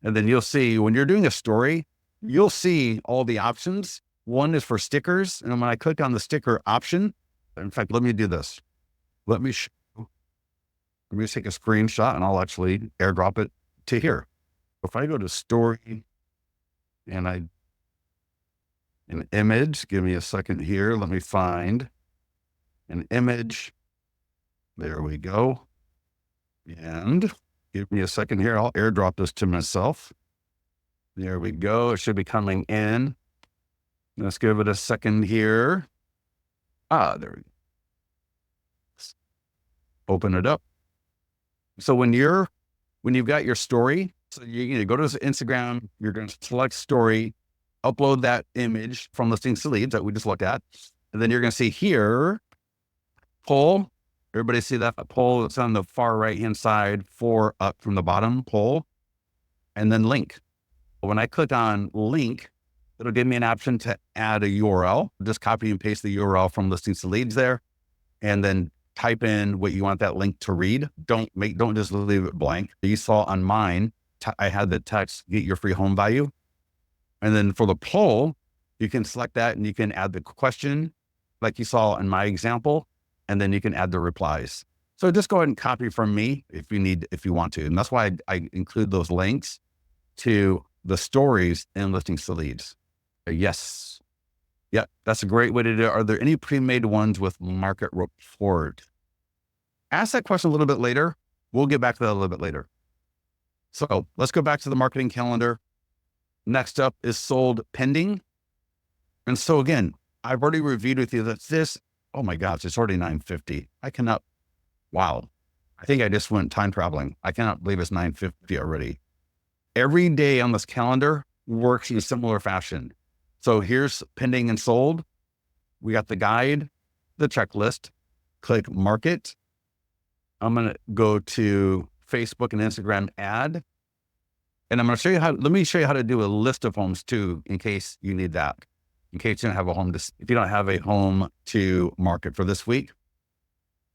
And then you'll see when you're doing a story, you'll see all the options. One is for stickers. And when I click on the sticker option, in fact, let me do this. Let me just take a screenshot and I'll actually airdrop it to here. If I go to story and an image, give me a second here. Let me find an image. There we go. And give me a second here. I'll airdrop this to myself. There we go. It should be coming in. Let's give it a second here. There we go. Open it up. So when you've got your story, so you're going to go to Instagram, you're going to select story, upload that image from Listings to Leads that we just looked at. And then you're going to see here, poll. Everybody see that poll? It's on the far right-hand side, 4 up from the bottom, poll, and then link. When I click on link, it'll give me an option to add a URL. Just copy and paste the URL from Listings to Leads there, and then type in what you want that link to read. Don't just leave it blank. You saw on mine, I had the text, get your free home value. And then for the poll, you can select that and you can add the question like you saw in my example, and then you can add the replies. So just go ahead and copy from me if you want to. And that's why I include those links to the stories in Listings to Leads. Yes. Yeah, that's a great way to do it. Are there any pre-made ones with market report? Ask that question a little bit later. We'll get back to that a little bit later. So let's go back to the marketing calendar. Next up is sold pending. And so again, I've already reviewed with you that this, oh my gosh, it's already 9:50. Wow. I think I just went time traveling. I cannot believe it's 9:50 already. Every day on this calendar works in a similar fashion. So here's pending and sold. We got the guide, the checklist, click market. I'm going to go to Facebook and Instagram ad. And I'm going to show you let me show you how to do a list of homes too, in case you need that. In case you don't have a home if you don't have a home to market for this week.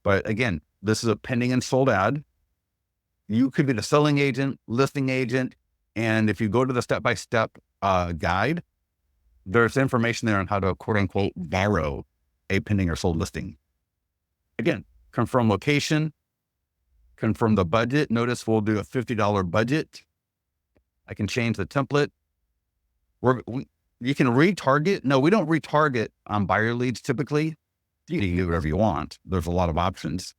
But again, this is a pending and sold ad. You could be the selling agent, listing agent. And if you go to the step-by-step guide, there's information there on how to quote unquote borrow a pending or sold listing. Again, confirm location, confirm the budget. Notice we'll do a $50 budget. I can change the template. You can retarget. No, we don't retarget on buyer leads typically. You can do whatever you want. There's a lot of options,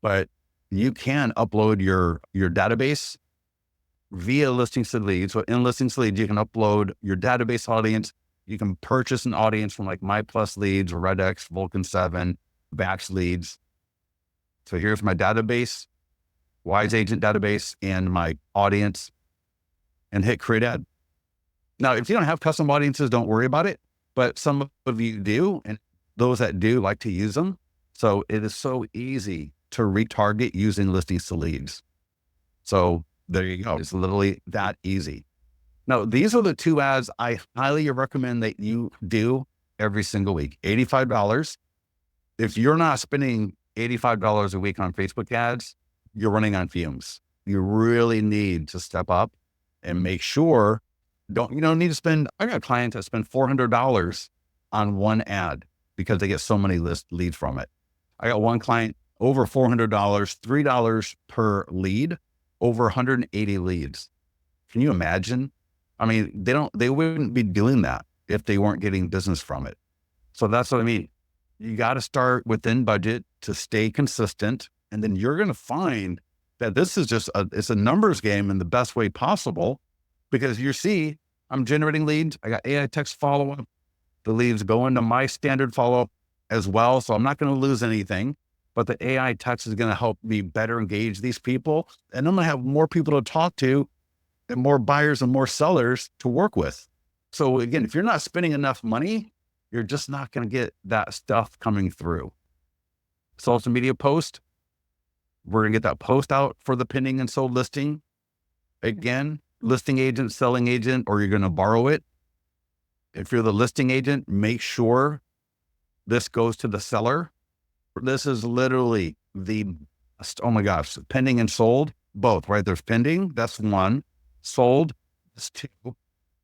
but you can upload your database via Listings to Leads. So in Listings to Leads, you can upload your database audience. You can purchase an audience from like MyPlus Leads, Redx, Vulcan 7, Batch Leads. So here's my database, Wise Agent database, and my audience, and hit create ad. Now, if you don't have custom audiences, don't worry about it, but some of you do, and those that do like to use them. So it is so easy to retarget using Listings to Leads. So there you go. It's literally that easy. Now, these are the two ads I highly recommend that you do every single week. $85. If you're not spending $85 a week on Facebook ads, you're running on fumes. You really need to step up and make sure you don't need to spend. I got clients that spend $400 on one ad because they get so many leads from it. I got one client over $400, $3 per lead, over 180 leads. Can you imagine? I mean, they wouldn't be doing that if they weren't getting business from it. So that's what I mean. You got to start within budget to stay consistent. And then you're going to find that this is it's a numbers game in the best way possible, because you see, I'm generating leads. I got AI text follow-up. The leads go into my standard follow-up as well. So I'm not going to lose anything, but the AI text is going to help me better engage these people. And I'm going to have more people to talk to and more buyers and more sellers to work with. So again, if you're not spending enough money, you're just not going to get that stuff coming through. Social media post. We're going to get that post out for the pending and sold listing. Again, listing agent, selling agent, or you're going to borrow it. If you're the listing agent, make sure this goes to the seller. This is literally oh my gosh, pending and sold, both, right? There's pending, that's one. Sold, that's two.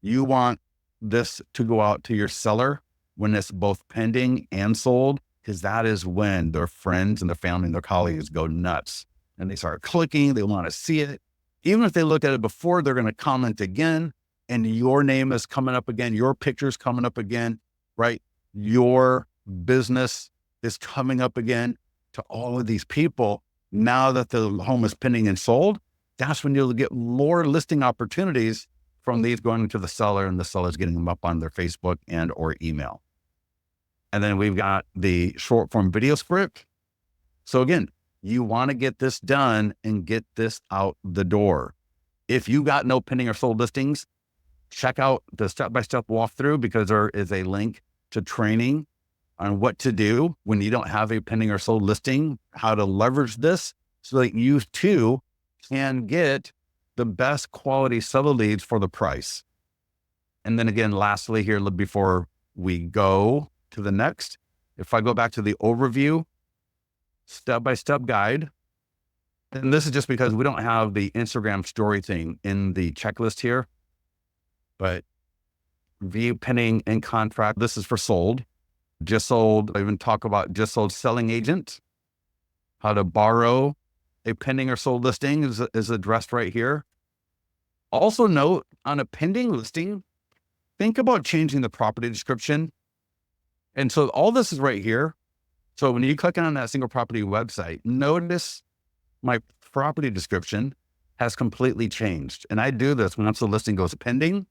You want this to go out to your seller when it's both pending and sold, because that is when their friends and their family and their colleagues go nuts and they start clicking. They want to see it. Even if they look at it before, they're going to comment again, and your name is coming up again. Your picture's coming up again, right? Your business is coming up again to all of these people. Now that the home is pending and sold, that's when you'll get more listing opportunities from these going to the seller, and the seller's getting them up on their Facebook and or email. And then we've got the short form video script. So again, you want to get this done and get this out the door. If you got no pending or sold listings, check out the step-by-step walkthrough, because there is a link to training on what to do when you don't have a pending or sold listing, how to leverage this so that you too can get the best quality seller leads for the price. And then again, lastly here, before we go to the next, if I go back to the overview, step-by-step guide, and this is just because we don't have the Instagram story thing in the checklist here, but view pending and contract. This is for sold, just sold. I even talk about just sold selling agent, how to borrow a pending or sold listing is addressed right here. Also note, on a pending listing, think about changing the property description. And so all this is right here. So when you click on that single property website, notice my property description has completely changed. And I do this once the listing goes pending,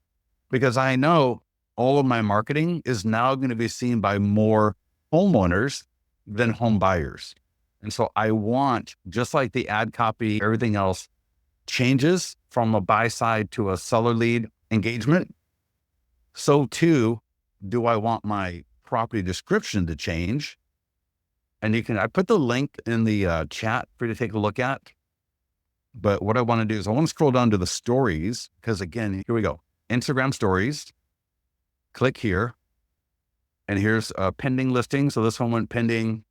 because I know all of my marketing is now going to be seen by more homeowners than home buyers. And so I want, just like the ad copy, everything else changes from a buy side to a seller lead engagement, so too do I want my property description to change And I put the link in the chat for you to take a look at. But what I want to do is I want to scroll down to the stories, because again, here we go. Instagram stories, click here. And here's a pending listing. So this one went pending,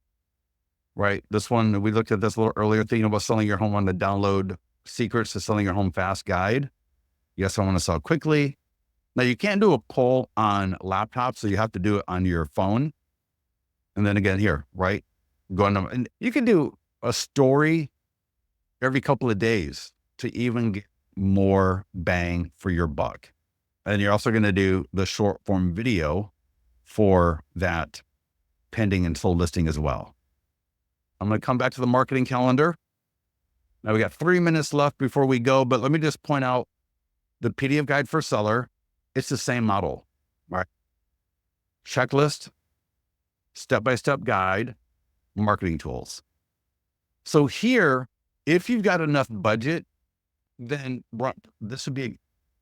right? This one, we looked at this a little earlier, thinking about selling your home on the download secrets to selling your home fast guide. Yes, I want to sell quickly. Now you can't do a poll on laptop, so you have to do it on your phone. And then again here, right? And you can do a story every couple of days to even get more bang for your buck. And you're also going to do the short form video for that pending and sold listing as well. I'm going to come back to the marketing calendar. Now we got 3 minutes left before we go, but let me just point out the PDF guide for seller. It's the same model, right? Checklist, step-by-step guide, marketing tools. So here, if you've got enough budget, then this would be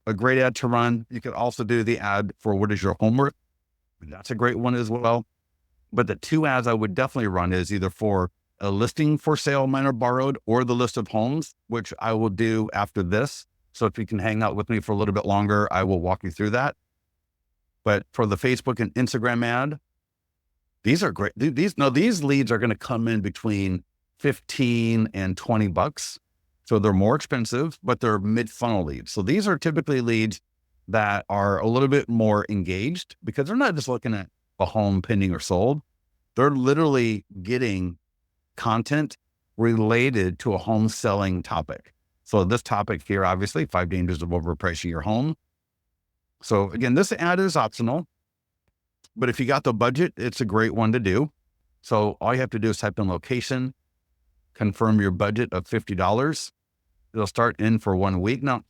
a great ad to run. You could also do the ad for what is your homework. That's a great one as well. But the 2 ads I would definitely run is either for a listing for sale, mine or borrowed, or the list of homes, which I will do after this. So if you can hang out with me for a little bit longer, I will walk you through that. But for the Facebook and Instagram ad, these are great. These leads are going to come in between 15 and 20 bucks. So they're more expensive, but they're mid-funnel leads. So these are typically leads that are a little bit more engaged, because they're not just looking at a home pending or sold. They're literally getting content related to a home selling topic. So this topic here, obviously, 5 dangers of overpricing your home. So again, this ad is optional, but if you got the budget, it's a great one to do. So all you have to do is type in location, confirm your budget of $50. It'll start in for 1 week. Now,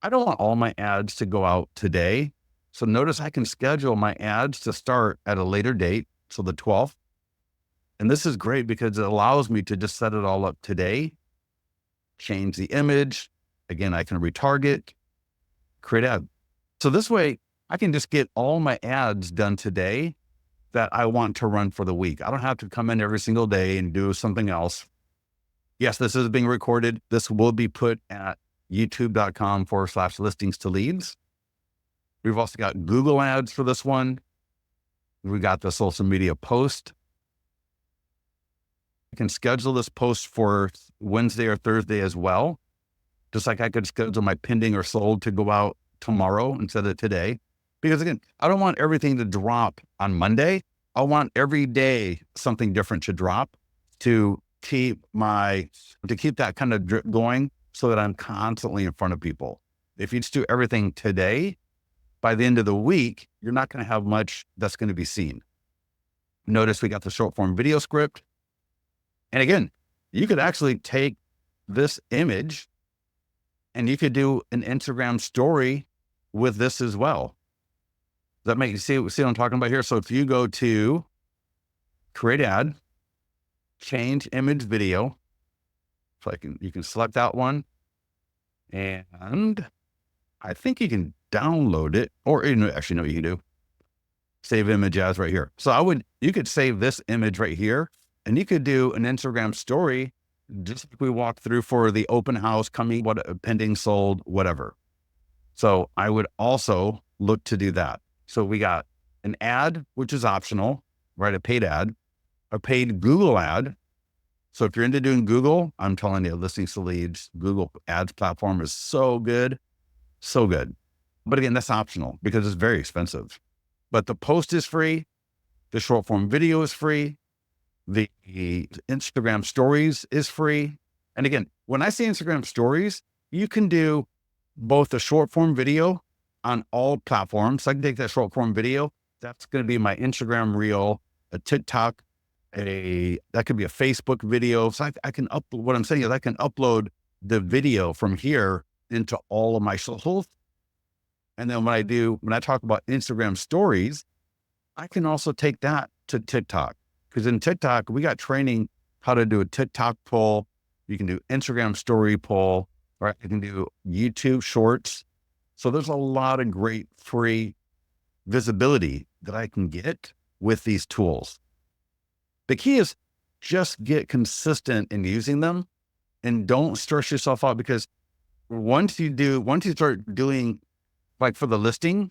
I don't want all my ads to go out today. So notice I can schedule my ads to start at a later date, so the 12th. And this is great because it allows me to just set it all up today, change the image. Again, I can retarget, create ad. So this way I can just get all my ads done today that I want to run for the week. I don't have to come in every single day and do something else. Yes, this is being recorded. This will be put at youtube.com/listings to leads. We've also got Google ads for this one. We got the social media post. I can schedule this post for Wednesday or Thursday as well. Just like I could schedule my pending or sold to go out tomorrow instead of today. Because again, I don't want everything to drop on Monday. I want every day something different to drop to keep that kind of drip going so that I'm constantly in front of people. If you just do everything today, by the end of the week, you're not going to have much that's going to be seen. Notice we got the short form video script. And again, you could actually take this image and you could do an Instagram story with this as well. Does that make you see what I'm talking about here? So if you go to create ad, change image video, so you can select that one, and I think you can download it, or actually no, you can do save image as right here. So you could save this image right here, and you could do an Instagram story just like we walked through for the open house coming, pending, sold, whatever. So I would also look to do that. So we got an ad, which is optional, right? A paid ad, a paid Google ad. So if you're into doing Google, I'm telling you, Listings to Leads, Google Ads platform is so good, so good. But again, that's optional because it's very expensive. But the post is free. The short form video is free. The Instagram stories is free. And again, when I say Instagram stories, you can do both the short form video on all platforms. So I can take that short form video. That's going to be my Instagram reel, a TikTok, that could be a Facebook video. So I can what I'm saying is I can upload the video from here into all of my socials. And then when I talk about Instagram stories, I can also take that to TikTok. Because in TikTok, we got training how to do a TikTok poll. You can do Instagram story poll, right? You can do YouTube shorts. So there's a lot of great free visibility that I can get with these tools. The key is just get consistent in using them and don't stress yourself out, because once you start doing, like for the listing,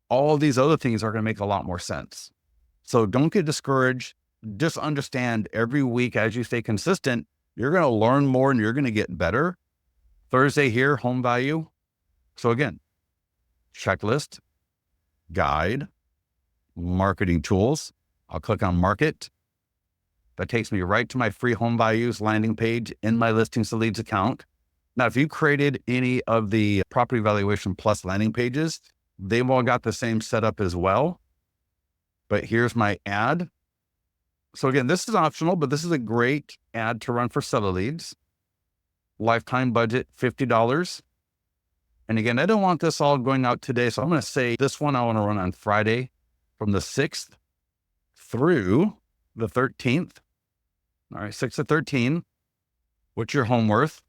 all these other things are going to make a lot more sense. So don't get discouraged. Just understand every week as you stay consistent, you're going to learn more and you're going to get better. Thursday here, home value. So again, checklist, guide, marketing tools. I'll click on market. That takes me right to my free home values landing page in my Listings to Leads account. Now, if you created any of the Property Valuation Plus landing pages, they've all got the same setup as well. But here's my ad. So again, this is optional, but this is a great ad to run for seller leads. Lifetime budget, $50. And again, I don't want this all going out today. So I'm going to say this one I want to run on Friday from the 6th through the 13th. All right, 6 to 13. What's your home worth?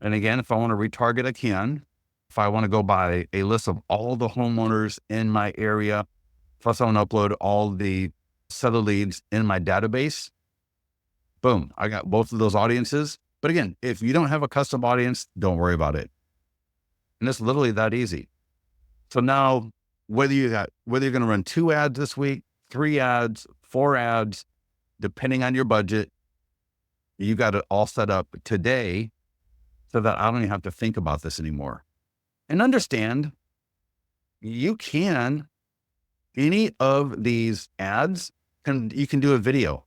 And again, if I want to retarget, I can. If I want to go by a list of all the homeowners in my area, plus I want to upload all the seller leads in my database, boom, I got both of those audiences. But again, if you don't have a custom audience, don't worry about it. And it's literally that easy. So now, whether you're going to run 2 ads this week, 3 ads, 4 ads, depending on your budget, you got it all set up today so that I don't even have to think about this anymore. And understand, any of these ads, you can do a video.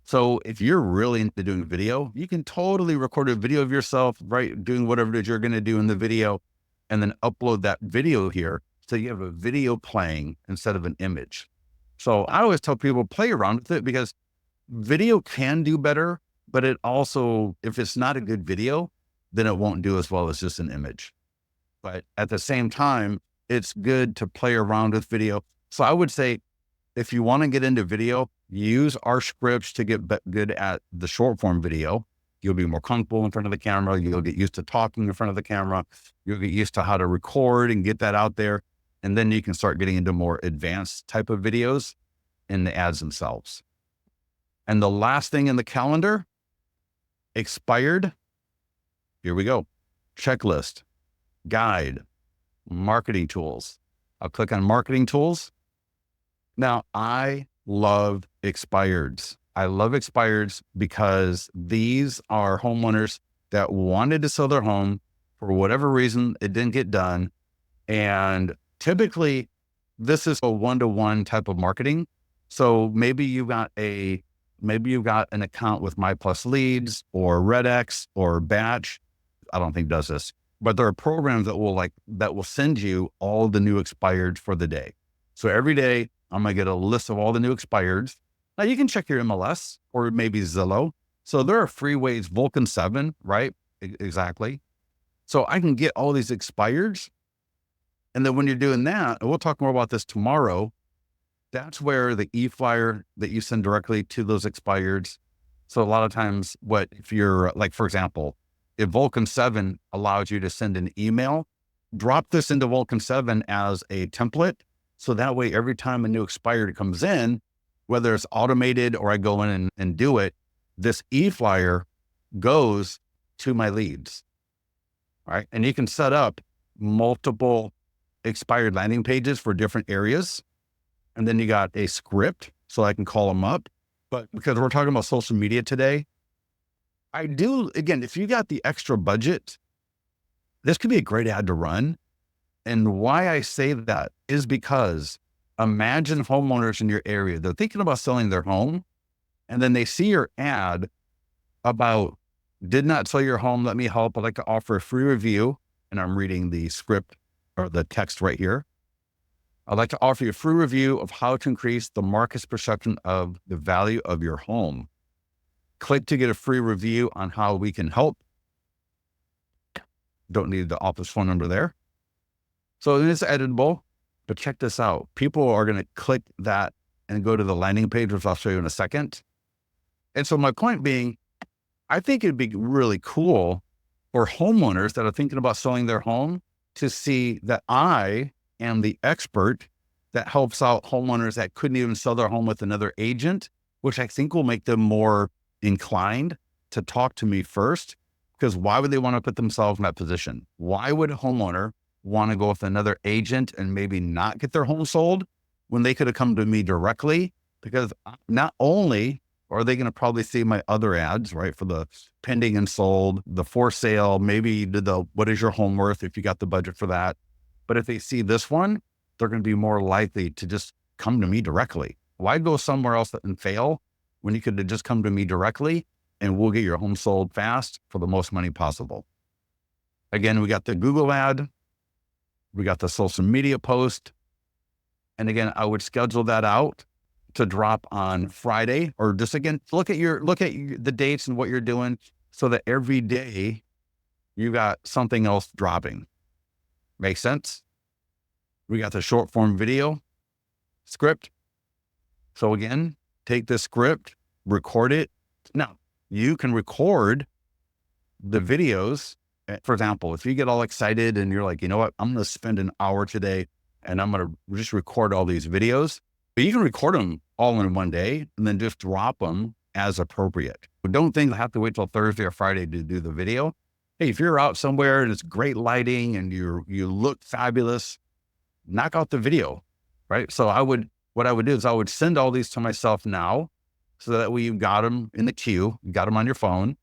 So if you're really into doing video, you can totally record a video of yourself, right, doing whatever it is you're going to do in the video, and then upload that video here. So you have a video playing instead of an image. So I always tell people, play around with it, because video can do better, but it also, if it's not a good video, then it won't do as well as just an image. But at the same time, it's good to play around with video. So I would say, if you want to get into video, use our scripts to get good at the short form video. You'll be more comfortable in front of the camera. You'll get used to talking in front of the camera. You'll get used to how to record and get that out there. And then you can start getting into more advanced type of videos in the ads themselves. And the last thing in the calendar, expired. Here we go. Checklist, guide, marketing tools. I'll click on marketing tools. Now, I love expireds. I love expireds because these are homeowners that wanted to sell their home for whatever reason, it didn't get done. And typically this is a one-to-one type of marketing. So maybe you've got an account with My Plus Leads or RedX or Batch. I don't think does this, but there are programs that will send you all the new expireds for the day. So every day I'm going to get a list of all the new expireds. Now you can check your MLS or maybe Zillow. So there are free ways, Vulcan 7, right? Exactly. So I can get all these expireds. And then when you're doing that, and we'll talk more about this tomorrow, that's where the e-flyer that you send directly to those expireds. So a lot of times if you're like, for example, if Vulcan 7 allows you to send an email, drop this into Vulcan 7 as a template. So that way, every time a new expired comes in, whether it's automated or I go in and do it, this e-flyer goes to my leads, right? And you can set up multiple expired landing pages for different areas. And then you got a script so I can call them up. But because we're talking about social media today, again, if you got the extra budget, this could be a great ad to run. And why I say that is because imagine homeowners in your area, they're thinking about selling their home, and then they see your ad about, did not sell your home, let me help. I'd like to offer a free review. And I'm reading the script or the text right here. I'd like to offer you a free review of how to increase the market's perception of the value of your home. Click to get a free review on how we can help. Don't need the office phone number there. So it's editable, but check this out. People are going to click that and go to the landing page, which I'll show you in a second. And so my point being, I think it'd be really cool for homeowners that are thinking about selling their home to see that I am the expert that helps out homeowners that couldn't even sell their home with another agent, which I think will make them more inclined to talk to me first. Because why would they want to put themselves in that position? Why would a homeowner want to go with another agent and maybe not get their home sold when they could have come to me directly? Because not only are they going to probably see my other ads, right, for the pending and sold, the for sale, maybe the what is your home worth if you got the budget for that. But if they see this one, they're going to be more likely to just come to me directly. Why go somewhere else and fail when you could have just come to me directly and we'll get your home sold fast for the most money possible? Again, we got the Google ad, we got the social media post. And again, I would schedule that out to drop on Friday, or just again, look at the dates and what you're doing so that every day you got something else dropping. Make sense? We got the short form video script. So again, take this script, record it. Now, you can record the videos. For example, if you get all excited and you're like, you know what, I'm going to spend an hour today and I'm going to just record all these videos. But you can record them all in one day and then just drop them as appropriate. But don't think I have to wait till Thursday or Friday to do the video. Hey, if you're out somewhere and it's great lighting and you look fabulous, knock out the video, right? So what I would do is I would send all these to myself now, so that way you've got them in the queue, you got them on your phone.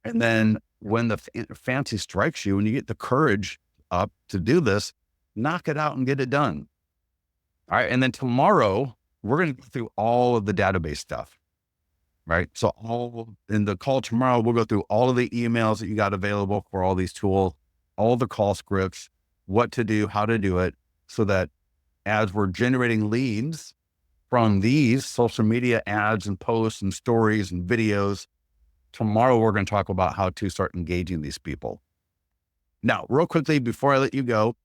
And then when the fancy strikes you and you get the courage up to do this, knock it out and get it done. All right. And then tomorrow, we're going to go through all of the database stuff, right? So all in the call tomorrow, we'll go through all of the emails that you got available for all these tools, all the call scripts, what to do, how to do it, so that as we're generating leads from these social media ads and posts and stories and videos, tomorrow we're going to talk about how to start engaging these people. Now, real quickly, before I let you go,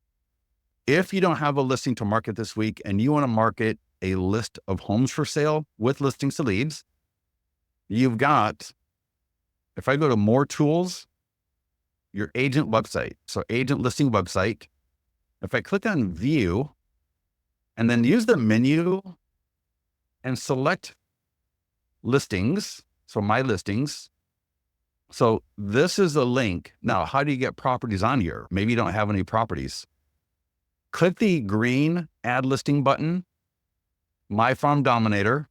if you don't have a listing to market this week and you want to market a list of homes for sale with listings to leads, you've got, if I go to more tools, your agent website. So agent listing website. If I click on view and then use the menu and select listings, so my listings. So this is a link. Now, how do you get properties on here? Maybe you don't have any properties. Click the green add listing button, My Farm Dominator.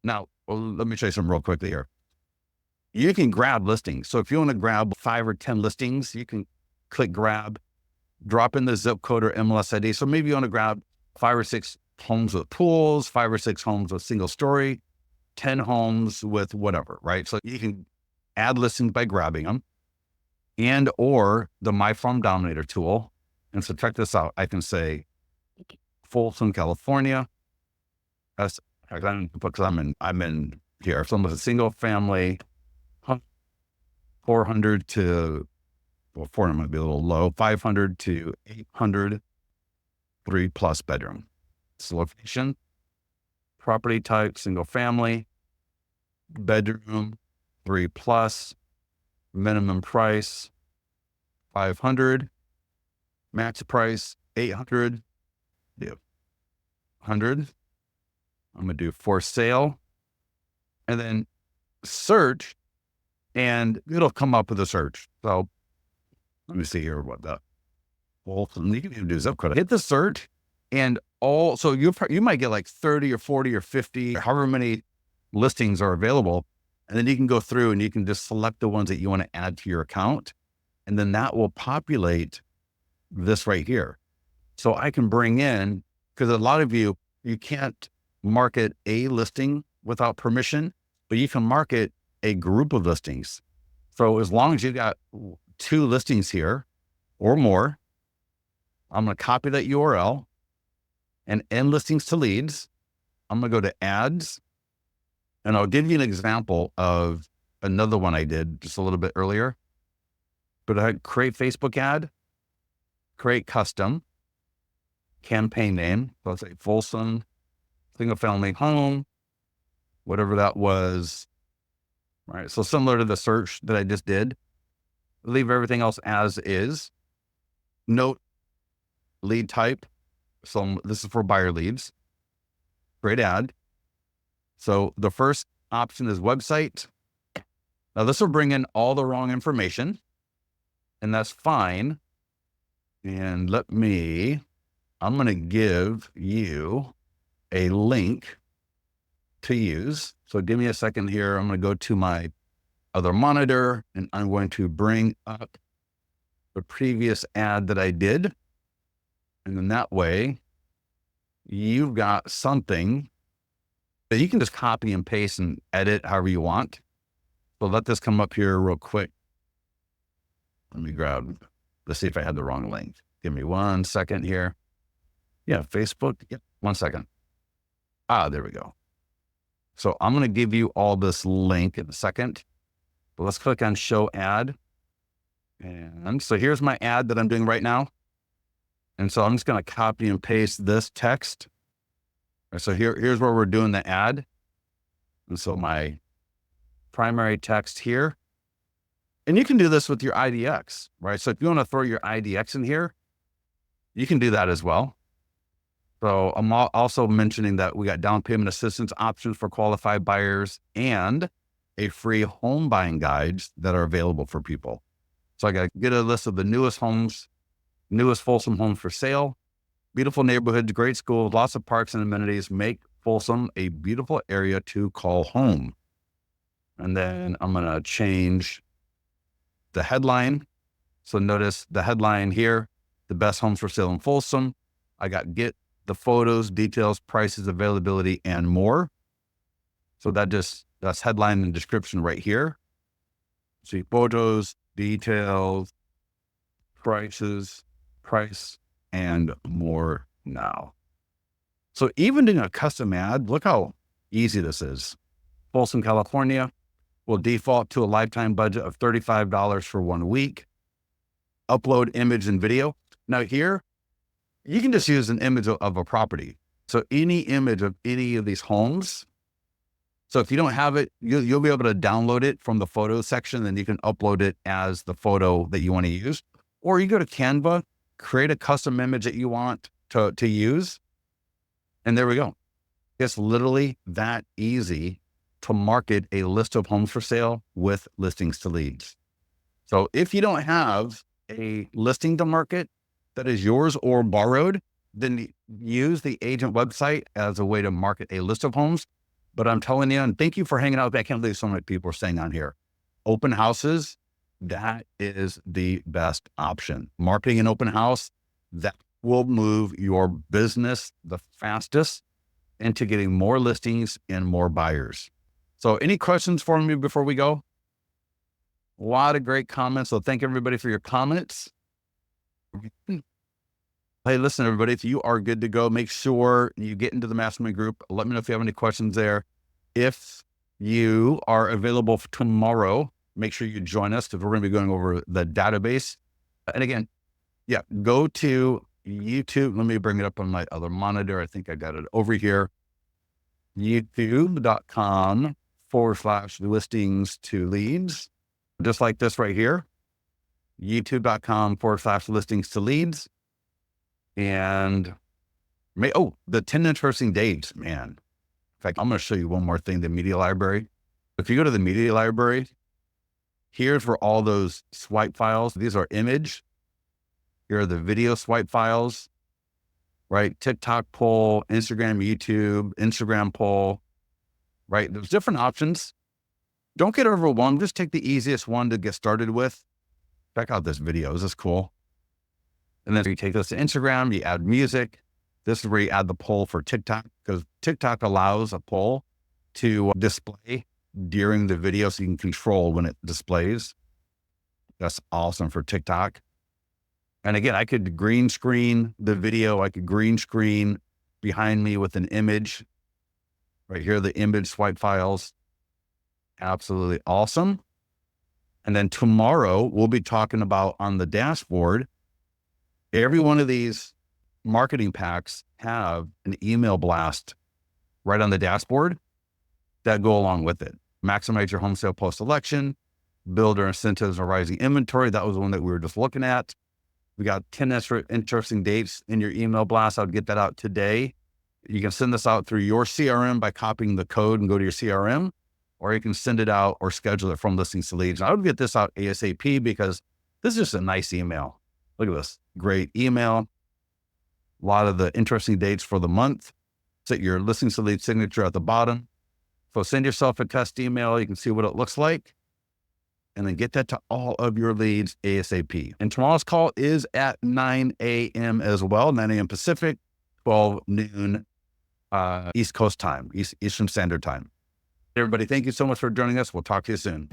Now, let me show you something real quickly here. You can grab listings. So if you want to grab 5 or 10 listings, you can click grab, drop in the zip code or MLS ID. So maybe you want to grab 5 or 6 homes with pools, 5 or 6 homes with single story, 10 homes with whatever, right? So you can add listings by grabbing them, and or the My Farm Dominator tool. And so check this out. I can say Folsom, California. That's because I'm in here. So I'm a single family, 400 to, well, 400 might be a little low, 500 to 800, 3+ bedroom. It's location, property type, single family, bedroom, 3+, minimum price, 500, max price, 800, 100. I'm going to do for sale and then search, and it'll come up with a search. So let me see here what the, well, you can even do zip code. Hit the search and so you might get like 30 or 40 or 50, however many listings are available. And then you can go through and you can just select the ones that you want to add to your account. And then that will populate this right here. So I can bring in, because a lot of you can't market a listing without permission, but you can market a group of listings. So as long as you got 2 listings here or more, I'm going to copy that URL and in listings to leads, I'm going to go to ads, and I'll give you an example of another one I did just a little bit earlier. But I had create Facebook ad, create custom, campaign name. So let's say Folsom, single family home, whatever that was. All right. So similar to the search that I just did, leave everything else as is. Note lead type. So this is for buyer leads. Create ad. So the first option is website. Now this will bring in all the wrong information, and that's fine. And I'm going to give you a link to use. So give me a second here. I'm going to go to my other monitor and I'm going to bring up the previous ad that I did. And then that way you've got something that you can just copy and paste and edit however you want. So let this come up here real quick. Let's see if I had the wrong link. Give me 1 second here. Yeah, Facebook. Yep, 1 second. There we go. So I'm going to give you all this link in a second, but let's click on show ad. And so here's my ad that I'm doing right now. And so I'm just going to copy and paste this text. So here's where we're doing the ad. And so my primary text here, and you can do this with your IDX, right? So if you want to throw your IDX in here, you can do that as well. So I'm also mentioning that we got down payment assistance options for qualified buyers and a free home buying guides that are available for people. So I got to get a list of the newest Folsom homes for sale, beautiful neighborhoods, great schools, lots of parks and amenities, make Folsom a beautiful area to call home. And then I'm going to change the headline. So notice the headline here, the best homes for sale in Folsom. I got get the photos, details, prices, availability, and more. So that's headline and description right here. See photos, details, prices, price, and more now. So even doing a custom ad, look how easy this is. Folsom, California will default to a lifetime budget of $35 for 1 week. Upload image and video. Now here, you can just use an image of a property. So any image of any of these homes. So if you don't have it, you'll be able to download it from the photo section, and you can upload it as the photo that you want to use. Or you go to Canva, create a custom image that you want to use. And there we go. It's literally that easy to market a list of homes for sale with Listings to Leads. So if you don't have a listing to market that is yours or borrowed, then use the agent website as a way to market a list of homes. But I'm telling you, and thank you for hanging out. I can't believe so many people are staying on here. Open houses, that is the best option. Marketing an open house, that will move your business the fastest into getting more listings and more buyers. So any questions for me before we go? A lot of great comments. So thank everybody for your comments. Hey, listen, everybody, if you are good to go, make sure you get into the mastermind group. Let me know if you have any questions there. If you are available for tomorrow, make sure you join us because we're going to be going over the database. And again, go to YouTube. Let me bring it up on my other monitor. I think I got it over here. YouTube.com/listings to leads. Just like this right here. YouTube.com/listings to leads. And the 10 interesting dates, man. In fact, I'm going to show you one more thing, the media library. If you go to the media library, here's where all those swipe files, these are image. Here are the video swipe files, right? TikTok poll, Instagram, YouTube, Instagram poll, right? There's different options. Don't get overwhelmed. Just take the easiest one to get started with. Check out this video. This is cool. And then you take this to Instagram, you add music. This is where you add the poll for TikTok, because TikTok allows a poll to display during the video so you can control when it displays. That's awesome for TikTok. And again, I could green screen the video. I could green screen behind me with an image. Right here, the image swipe files. Absolutely awesome. And then tomorrow we'll be talking about on the dashboard, every one of these marketing packs have an email blast right on the dashboard that go along with it. Maximize your home sale post-election, builder incentives and rising inventory. That was the one that we were just looking at. We got 10 extra interesting dates in your email blast. I'll get that out today You can send this out through your CRM by copying the code and go to your CRM, or you can send it out or schedule it from Listings to Leads. And I would get this out ASAP because this is just a nice email. Look at this, great email. A lot of the interesting dates for the month. Set your Listings to Leads signature at the bottom. So send yourself a test email. You can see what it looks like, and then get that to all of your leads ASAP. And tomorrow's call is at 9 a.m. as well, 9 a.m. Pacific, 12 noon East Coast time, Eastern Standard Time. Everybody, thank you so much for joining us. We'll talk to you soon.